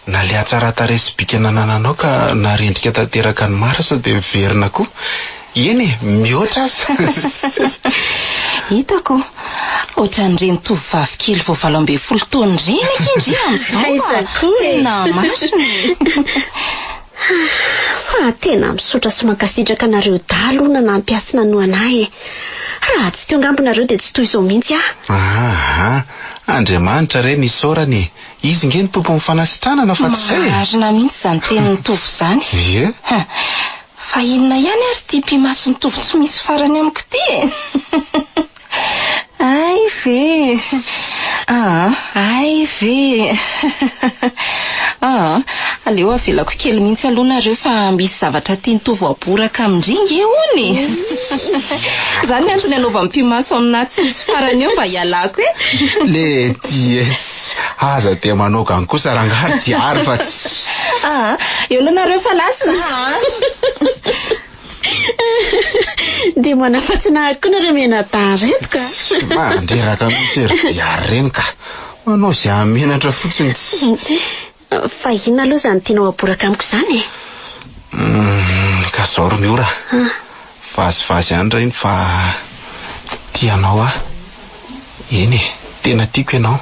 Na le atsara taresy bika nanananao ka narendrika tanteraka ny maro sao dia miverina koa. Eny e, mihoatra aza. Hitako. Ohatran'ireny tovovavy kely vao 12 taona ireny indrindra amin'izao. Aizako e. Tena masina. fa tena misotra sy mankasitraka nareo dalo na nampiasina no anahy. Raha tsy teo angambonareo dia tsy toy izao mihitsy ah. Andriamanitra re nisorany. Izy nge ny tompo mifanasitranana fa tsy zay. Marina mihitsy zany teny nitovy zany. Ie. Fa inona ihany ary ty mpimaso nitovy tsy misy farany amiko ty. Ay ve. Ay ve. Aleo avelako kely mihitsy aloha nareo fa misy zavatra tiany aboaka amindringy hony. Zany antony anaova mpimaso aminahy tsy misy farany eo mba hialako Le ties. Aza dia manokany kosa rangahy diary fa eo aloha nareo fa lasina. dia manafatsinahako nareo menadaretka. Mandreraka mihitsy ry diary reny ka. Manao zay amenatra fotsiny. Fa inona aloha zany tianao aboraka amiko zany? Ka zao ro miora. Vazivazy ihany reny fa tianao eny tena tiako ianao.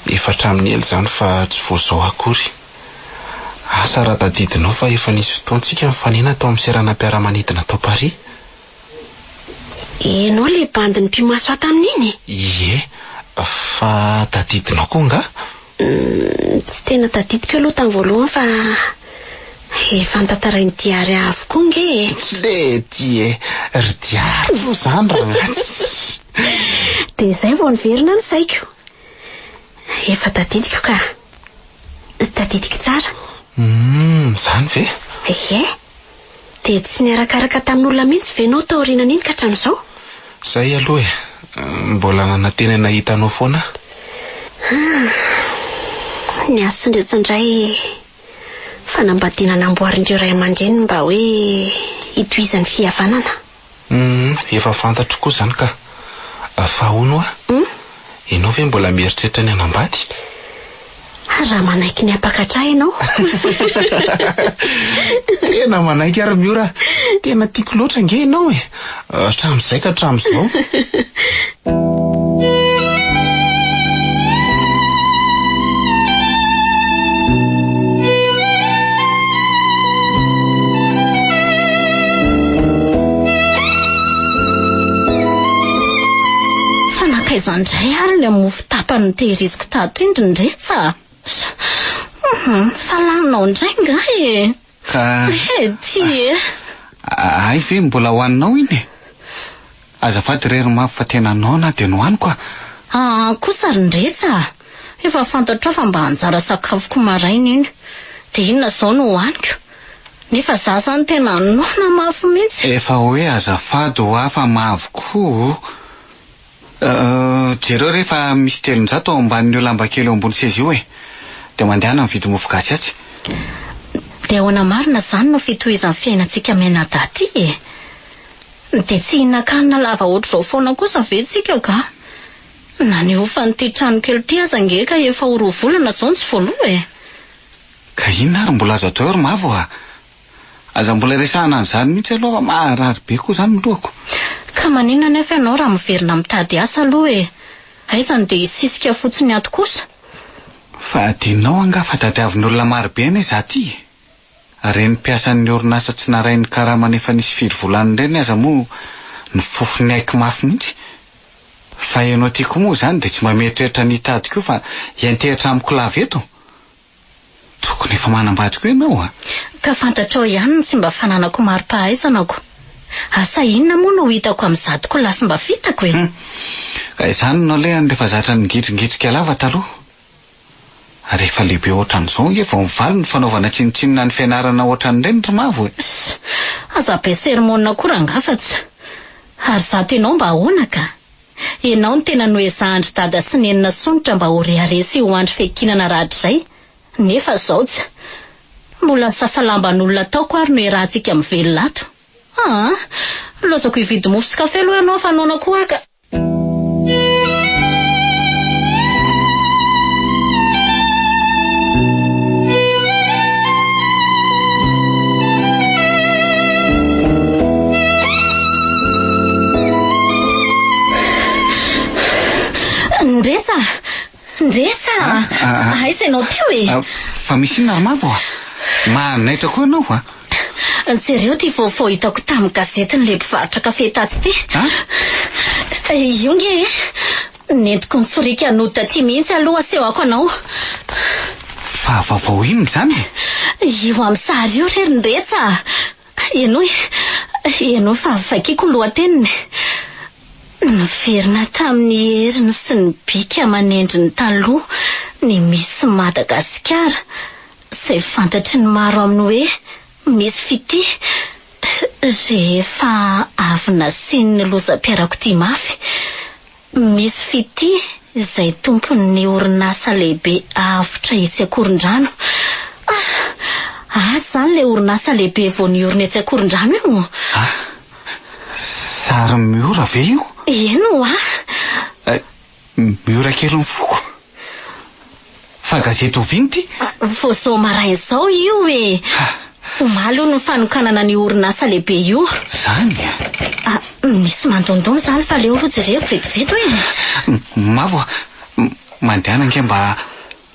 Efa hatramin'ny ela zany fa tsy voazao akory. Asa raha tadidinao fa efa nisy fotoantsika mifanena tao amin'ny seranam-piaramanidina tao Paris. Enao le bandiny mpimaso ato amin'iny? Ie, fa tadidinao koa nga? Tsy tena tadidiko aloha tamin'ny voalohany fa efa nitantarainy diary avokoa nge. Le tie ry diary io zany ragnatsy. Dia izay vao niverina ny saiko. Efa tadidiko ka. Tadidiko tsara. Zany ve? Ie. Dia tsy niarakaraka tamin'olona mihitsy ve nao tao aorianan'iny ka hatramin'izao? Zay aloha mbola nanantenana hitanao foana. Ny asindretra indray fanambadiana namboarindreo ray aman-dreny mba hoe hitohizan'ny fihavanana. Efa fantatro koa zany ka. Fa hono ianao ve mbola mieritreritra ny hanambady? Raha manaiky ny apakatra ianao. Tena manaiky ary miora. Tena tiako loatra nge ianao hatramin'izay ka hatramin'izao. Izandray ary le mofo tapany tehiriziko tato indrindrefa. Fa laninao indray nga Ka ty ay ve mbola hoaninao iny? Azafady rery mafy fa tena anao na dia nohaniko kosa rindretsa. Efa fantatra fa mba hanjara sakafoko maraina iny. Dia inona zao no hohaniko. Nefa za zany tena nona mafy mihitsy. Efa hoe azafady ho afa mavoko. Jereo rehefa misy 300 ao ambanin'io lamba kely eo ambony seza io dia mandehana mividy mofo gasy atsy. Dia ahoana marina zany no fitohizan'ny fiainantsika menadaty dia tsy hihinan-kanina lava ohatr'izao foana kosa ve tsika ka? Na ny ofa n'ity trano kely ty aza nge ka efa ho 2 volana zao ny tsy voaloha Ka inona ary mbola azo atao ry mavo aza mbola resahana an'izany mihitsy aloha marary be koa zany milohako. Ka maninona nefa ianao raha miverina mitady asa aloha aizany dia hisisika fotsiny ato kosa. Fa adinao anga fa tadiavin'olona marobe ane za ty. Reny mpiasan'ny orinasa tsy narainy karama nefa nisy 5 volana ireny aza moa ny fofony aiky mafy mihitsy. Fa ianao tiako moa zany dia tsy mametreritra ny hitadiko fa hiantehitra amiko lava eto. Tokony efa manambadiko ianao Ka fantatrao ihany ny tsy mba fananako mari-pahaizanako. Asa inona moa no hitako amin'izadiko lasy mba vitako Ka izany no lehany rehefa zatra nigidringitrika lava taloha. Rehefa lehibe ohatran'izao efa mivaly ny fanaovana tsinotsinona ny fianarana ohatran'ireny ry mavo Aza be sermonina koa rangafatsy. Ary zato ianao mba ahoana ka? Ianao ny tena noezahandry dada sy nenina sonitra mba ho reharesy ho andry fekinana rahatrizay. Nefa zao tsy. Mbola sasalamban'olona taoko ary no iarahantsika mivelona ato. Lozako hividy mofo sy kafe aloha ianao fa noana koa ka. Ndretsa aiza ianao teo fa misy inona ry mavo Mahanaitra koa ianao jereo ty vaovao hitako tamin'ny gazety ny le mpivarotra kafe tatsy ty. Io nge nentiko ny tsorika anodina ty mihitsy aloha asehoko anao. Fa vaovao inona zany? Io amin'ny sary io rery ndretsa. Ianao fa vakiako lohateniny. Niverina tamin'ny heriny sy ny bika aman'endriny taloha ny misy Madagasikara, izay fantatry ny maro aminy hoe misy fity. Rehefa avy nasiany ny lozam-piarako ty mafy, misy fity izay tompon'ny orinasa lehibe avotra etsy Akorondrano. Zany le orinasa lehibe vao niorina etsy Akorondrano io. Sary miora ve io? Eno miora kely ny foko. Fa gazety ovinty? Vao zao maraina zao io e. Malo ny fanokanana ny orinasa lehibe io. Zany? Misy mandondona zany fa leo aloha jereko vetivety hoe. Mavo, mandehana nge mba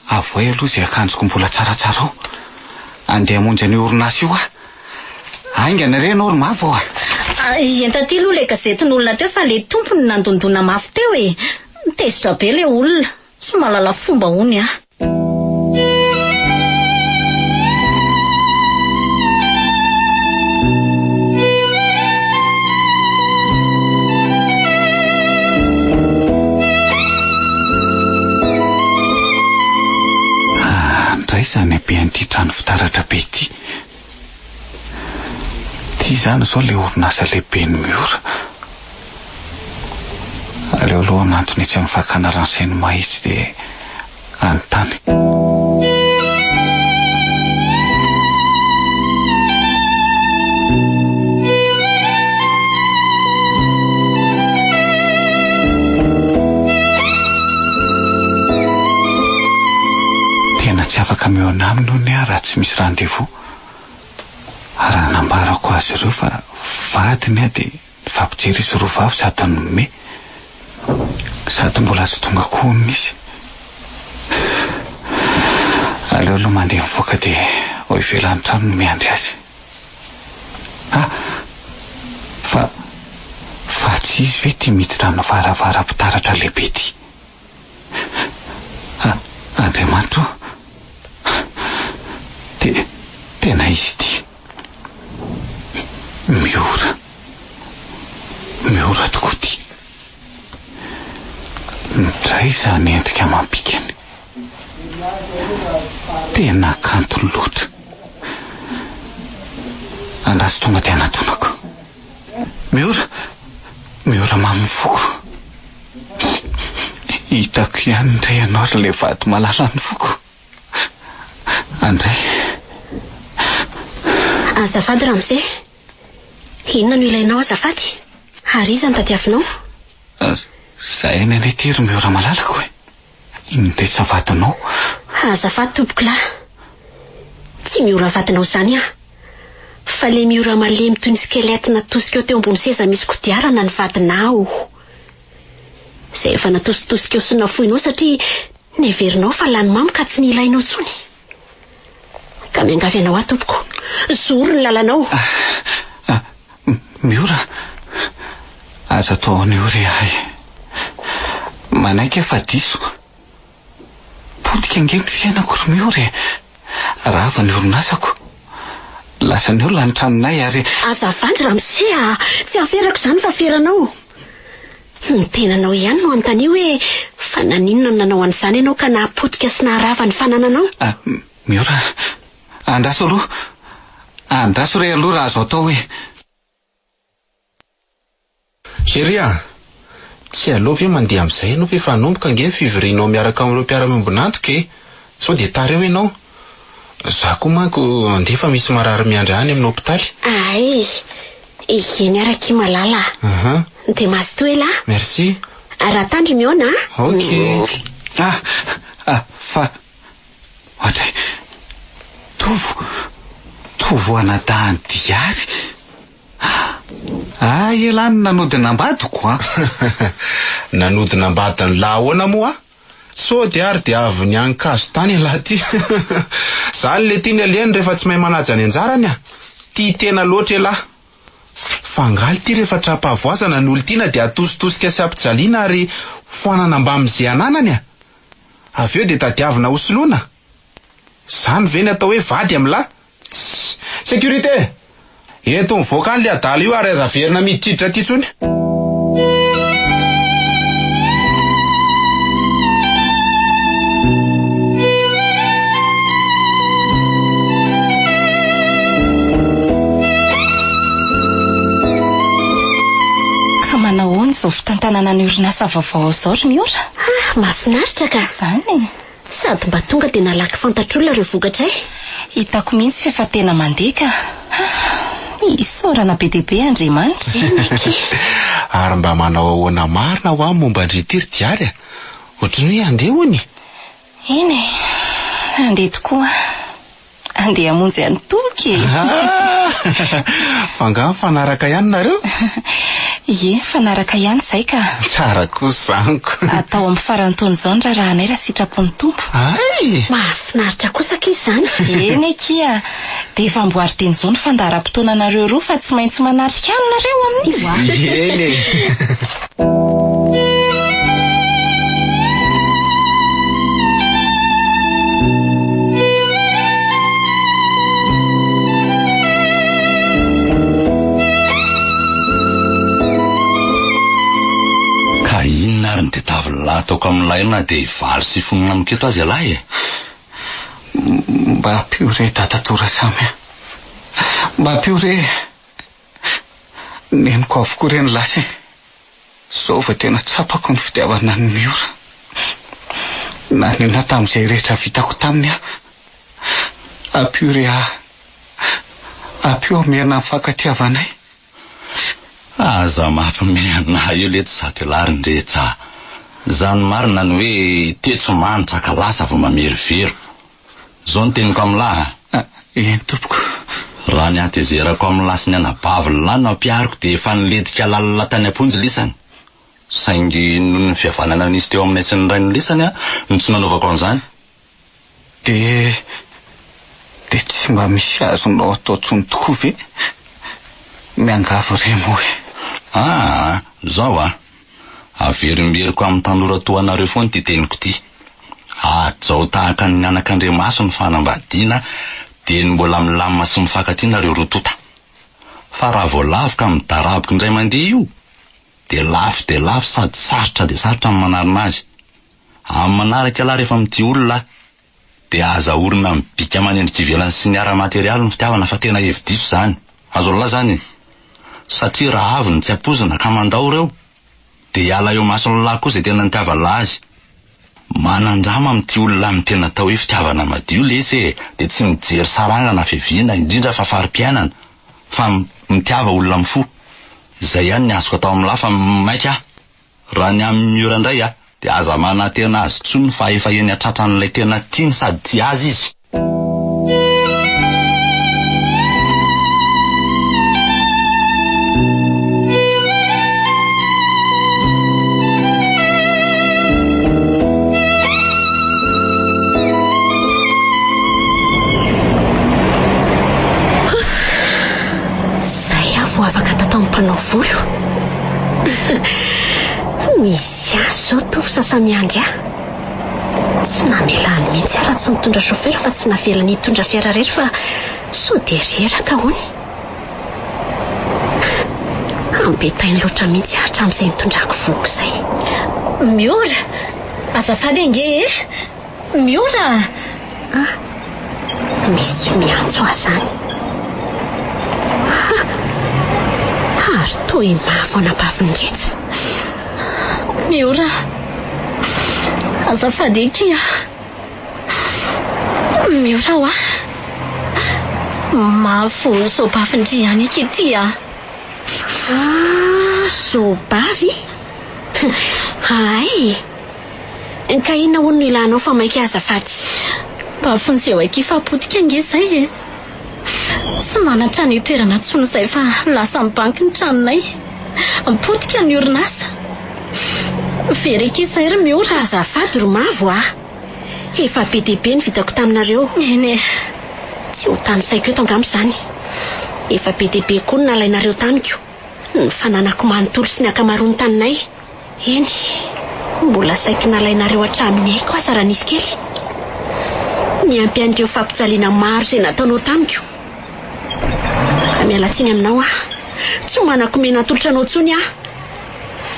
avoay aloha zay akanjoko mbola tsaratsara ao. Andeha monja ny orinasa io aingana re anao ry mavo enta ty aloha le gazetin'olona teo fa le tompony nandondona mafy teo e. Tezitra be le olona, tsy malala fomba hony Ndray zany be an'ity trano fitaratra be ity. Ty zany zao le orinasa lehibe ny miora. Aleo aloha nantony etsy amin'ny fakana ransainy mahitsy dia anontany. Tena tsy afaka mihoana aminy hono raha tsy misy rendez-vous. Raha nambarako azy ireo fa vadiny dia fampijery izy roa vavy sady nome sady mbola azo tonga konina izy. Aleo aloha mandeha mivoaka dia ho ivelan'ny trano no miandry azy. Fa tsy izy ve ty miditra amin'ny varavara-pitaratra lehibe ty? Andriamanitro, tena izy ty. Miora tokoa ty. Ndray zany endrika mampikany. Tena kanto loatra. Andazy tonga dia anatonako. Miora mamy foko. Hitako ihany indray ianao ry le vady malala ny foko. Andray. Azafady Ramose. Inona no ilainao azafady? Ary iza ny tadiavinao? Zay nene ty ry miora malalako e. Ino dia tsy avadinao? Azafady tompoko lahy. Tsy miora vadinao zany fa le miora malemy toy ny skelety natosika eo teo ambony seza misy kodiarana ny vadinao. Zay efa natositosika eo sy nafoinao satria neverinao fa lany mamy ka tsy nilainao tsony. Ka miangavy anao tompoko. Zoro ny lalanao. Miora, aza tao ny ore ahy. Manaiky efa diso. Potika nge ny fiainako ry miora. Rava ny orinasako. Lasa ny olona ny tranonay ary. Azafady Ramose tsy aferako zany fa feranao. Ny tenanao ihany no anontany hoe fa naninona nanao an'izany ianao ka napotika sy naharava ny fanananao? Miora, andraso aloha. Andraso re aloha raha azo atao hoe. Chéria, tsy aloha ve mandeha amin'izay ianao fa efa hanomboka nge fivorianao miaraka amin'ireo mpiara-miombonantoka e. Sao dia tara eo ianao. Za koa manko andefa misy marary miandry any amin'ny hopitaly. Eny araky malala. Dia maso toa ela. Merci. Raha tandry miona. Ok. Fa ohatray tovo anadahany diary. Elany nanodina ambadiko Nanodina ambadiny laha ahoana moa so dia ary dia avy ny ankazo tany laha ty. Zany le tiany aleny rehefa tsy mahay manaja ny anjarany tia tena loatra lahy. Fangaly ty rehefa trapahavoazana ny olontiana dia atositosika sy ampijaliana ary foanana mba amin'izay ananany a. Avy eo dia tadiavina hosoloana. Zany ve ny atao hoe vady amin'lahy? Sécurité! Eto mivoaka any le adala io ary azaverina miditriditra ty tsony. Manahoana izao fitantanana ny orinasa vaovao izao ry Miora? Mahafinaritra ka. Zany Sady mba tonga dia nalaky fantatr'olona ireo vokatray. hitako mihitsy fa tena mandeha ka. Isaorana be dia be Andriamanitra. Ary mba manao ahoana marina ho amin'ny momba andrity ry diary a. Ohatriny hoe andeha hony. Eny e, andeha tokoa. Andeha hamonjy any toky. Fanga fanaraka ihany nareo? Ie, fanaraka ihany izay ka. Tsara kosa zaniko. Atao amin'ny farany taona izao ny rahanay raha sitrapon'ny tompo. Ay! Mahafinaritra kosa ka izany. Eny kia, dia efa amboary teny izao ny fandaharam-potoananareo roa fa tsy maintsy manarika any nareo amin'io. Eny e. Inona ary ny tadiavin'lahy ataoko amin'ilay na dia valo sy fonina miketo azy alahy e. Mba ampio re datatora samy. Mba ampio re neniko avokoa reny lasy. Zao va tena tsapako ny fitiavana ny Miora. Na nena tamin'izay rehetra vitako taminy a. Ampio re ampio amerina ny fankatiavanay. Aza mampamehana io le tsy zato elary ndretsa. Zany marina ny hoe tetso manitra ka lasa vao mamerivero. Zao ny teniko amin'lahy. Eny tompoko. Raha ny atezerako amin'ny lasiny anabavy no ampiariko dia efa niledika lalina tany amponjy lisany. Saingy noho ny fihavanana nisy teo aminay sy ny ray ny lisany a, no tsy nanaovako an'izany. De tsy mba misy azonao atao tsony tokoa ve? Miangavo re moe. Zao averimberiko amin'ny tanora toanareo foana ty teniko ty. Zao tahaka ny anak'Andriamaso ny fanambadiana dia ny mbola milamina sy mifankatia nareo rotota. Fa raha vao lavika midaraboka indray mandeha io, dia lafo sady sarotra dia sarotra amin'ny manarina azy. Amin'ny manaraka alahy rehefa mity olona dia aza orina mibika manendrika ivelany sy ny ara-materialy ny fitiavana fa tena hevi-diso zany. Azo lahy zany. Satria raha avy ny tsy apozina ka mandao reo, dia hiala eo mason'ny lahy koa izay tena nitiavana azy. Manandrama amin'ity olona amin'ny tena atao hoe fitiavana madio lesy dia tsy mijery sarangana fiaviana indrindra fa fari-piainana, fa mitiava olona mifo. Izay ihany ny azoko atao amin'ny lahy fa maika raha ny amin'ny Miora indray dia aza manantena azy tsony fa efa eny atratran'ilay tena tiany sady tia azy izy. Afaka tatao mpanao volo. Misy azo zao tovy sasamiandry tsy namelany mihitsy raha tsy nitondra chauffeur fa tsy navelany hitondra fiara rery fa sao dia reraka hony. Ambetainy loatra mihitsy hatramin'izay nitondrako voko izay. Miora, azafady ange e. Miora. Misy miantso azy zany. Ary toy mavo anabavin-dretsa. Miora, azafady eky Miora mafo sobavin-dry any eky ty sobavy? Ay, ka inona hono no ilanao fa maika azafady? Mba fonjeo eky fapotika ange zay e. Tsy manatrano io toerana tsony izay fa lasa mibanky ny tranonay. Mipotika ny orinasa. Verika izay ry Miora. Azafady ro mavo efa be dia be ny vitako taminareo. Eny. Tsy ho tany saiko eto angamba izany. Efa be dia be koa ny nalainareo tamiko. Ny fananako manontolo sy ny akamaroany taminay. Eny, mbola saiky nalainareo hatramin'ny aiko aza raha nisy kely. Niampy an'ireo fampijaliana maro izay nataonao tamiko. Ka mialatsiny aminao ah. Tsy manako mena atolotra anao tsony ah.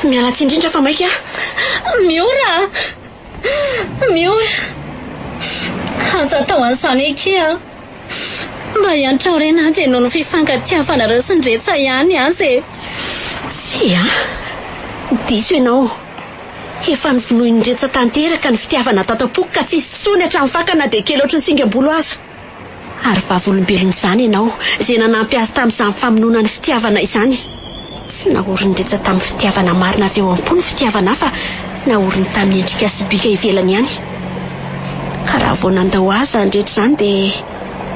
Mialatsiny indrindra fa maika ah. Miora! Aza tao an'izany eky ah. Mba hiantrao rena dia noho ny fifankatiavanareo sy ny retsa ihany azy. Tsy ah. Diso ianao. Efa nivonohy ny retsa tanteraka ny fitiavana tatapoka ka tsisy tsony hatramin'ny fakana dia kely ohatry ny singam-bolo azo. Ary vavolombelona izany ianao izay nanampy azy tamin'izany famonoana ny fitiavana izany. Tsy nahoriny retsa tamin'ny fitiavana marina avy eo am-po ny fitiavana fa nahoriny tamin'ny endrika sy bika ivelany ihany. Ka raha vao nandao azy andretra izany dia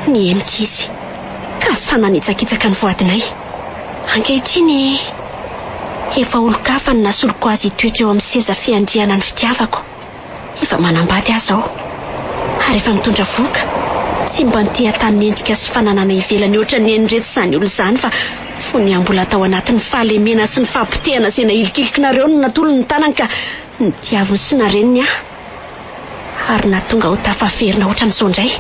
niemika izy. Ka sananitsakitsaka ny voadinay. Ankehitriny efa olo-kafa ny nasoloko azy hitoetra eo amin'ny seza fiandriana ny fitiavako. Efa manambady azy aho. Ary efa mitondra voka. Tsy mba nity tamin'ny endrika sy fananana ivelany ohatry ny eniretsy izany olo izany fa fony mbola tao anatin'ny fahalemena sy ny fahampotehana izay nahilikilikinareo no natolo ny tanany ka nitiavony sy nareniny ah. Ary natonga ho tafaverina ohatry n'izao indray.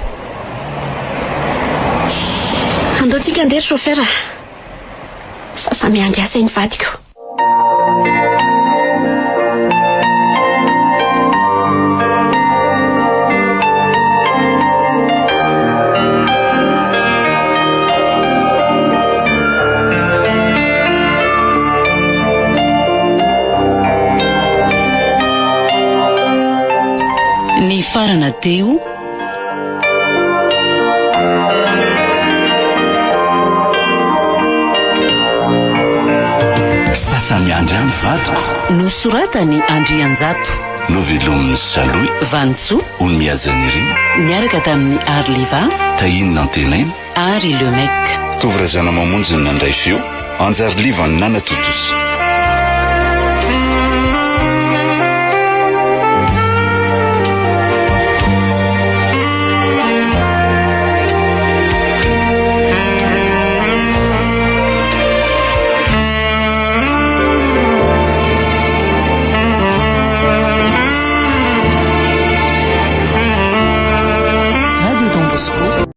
Andehotsika andeha chauffeur. Sasa miandry asa iny vadiko. Ny farana teo Sasa miandry any vadiko. nosoratany Andrianjato, Novelomin'ny Saloy Vantsoa, Olmiazanirina, niaraka tamin'ny Arliva Tahiny Nantenaina, ary Lemec. Tovrazana mamonjy ny nandray feo, Anjarliva ny Nanatotosa.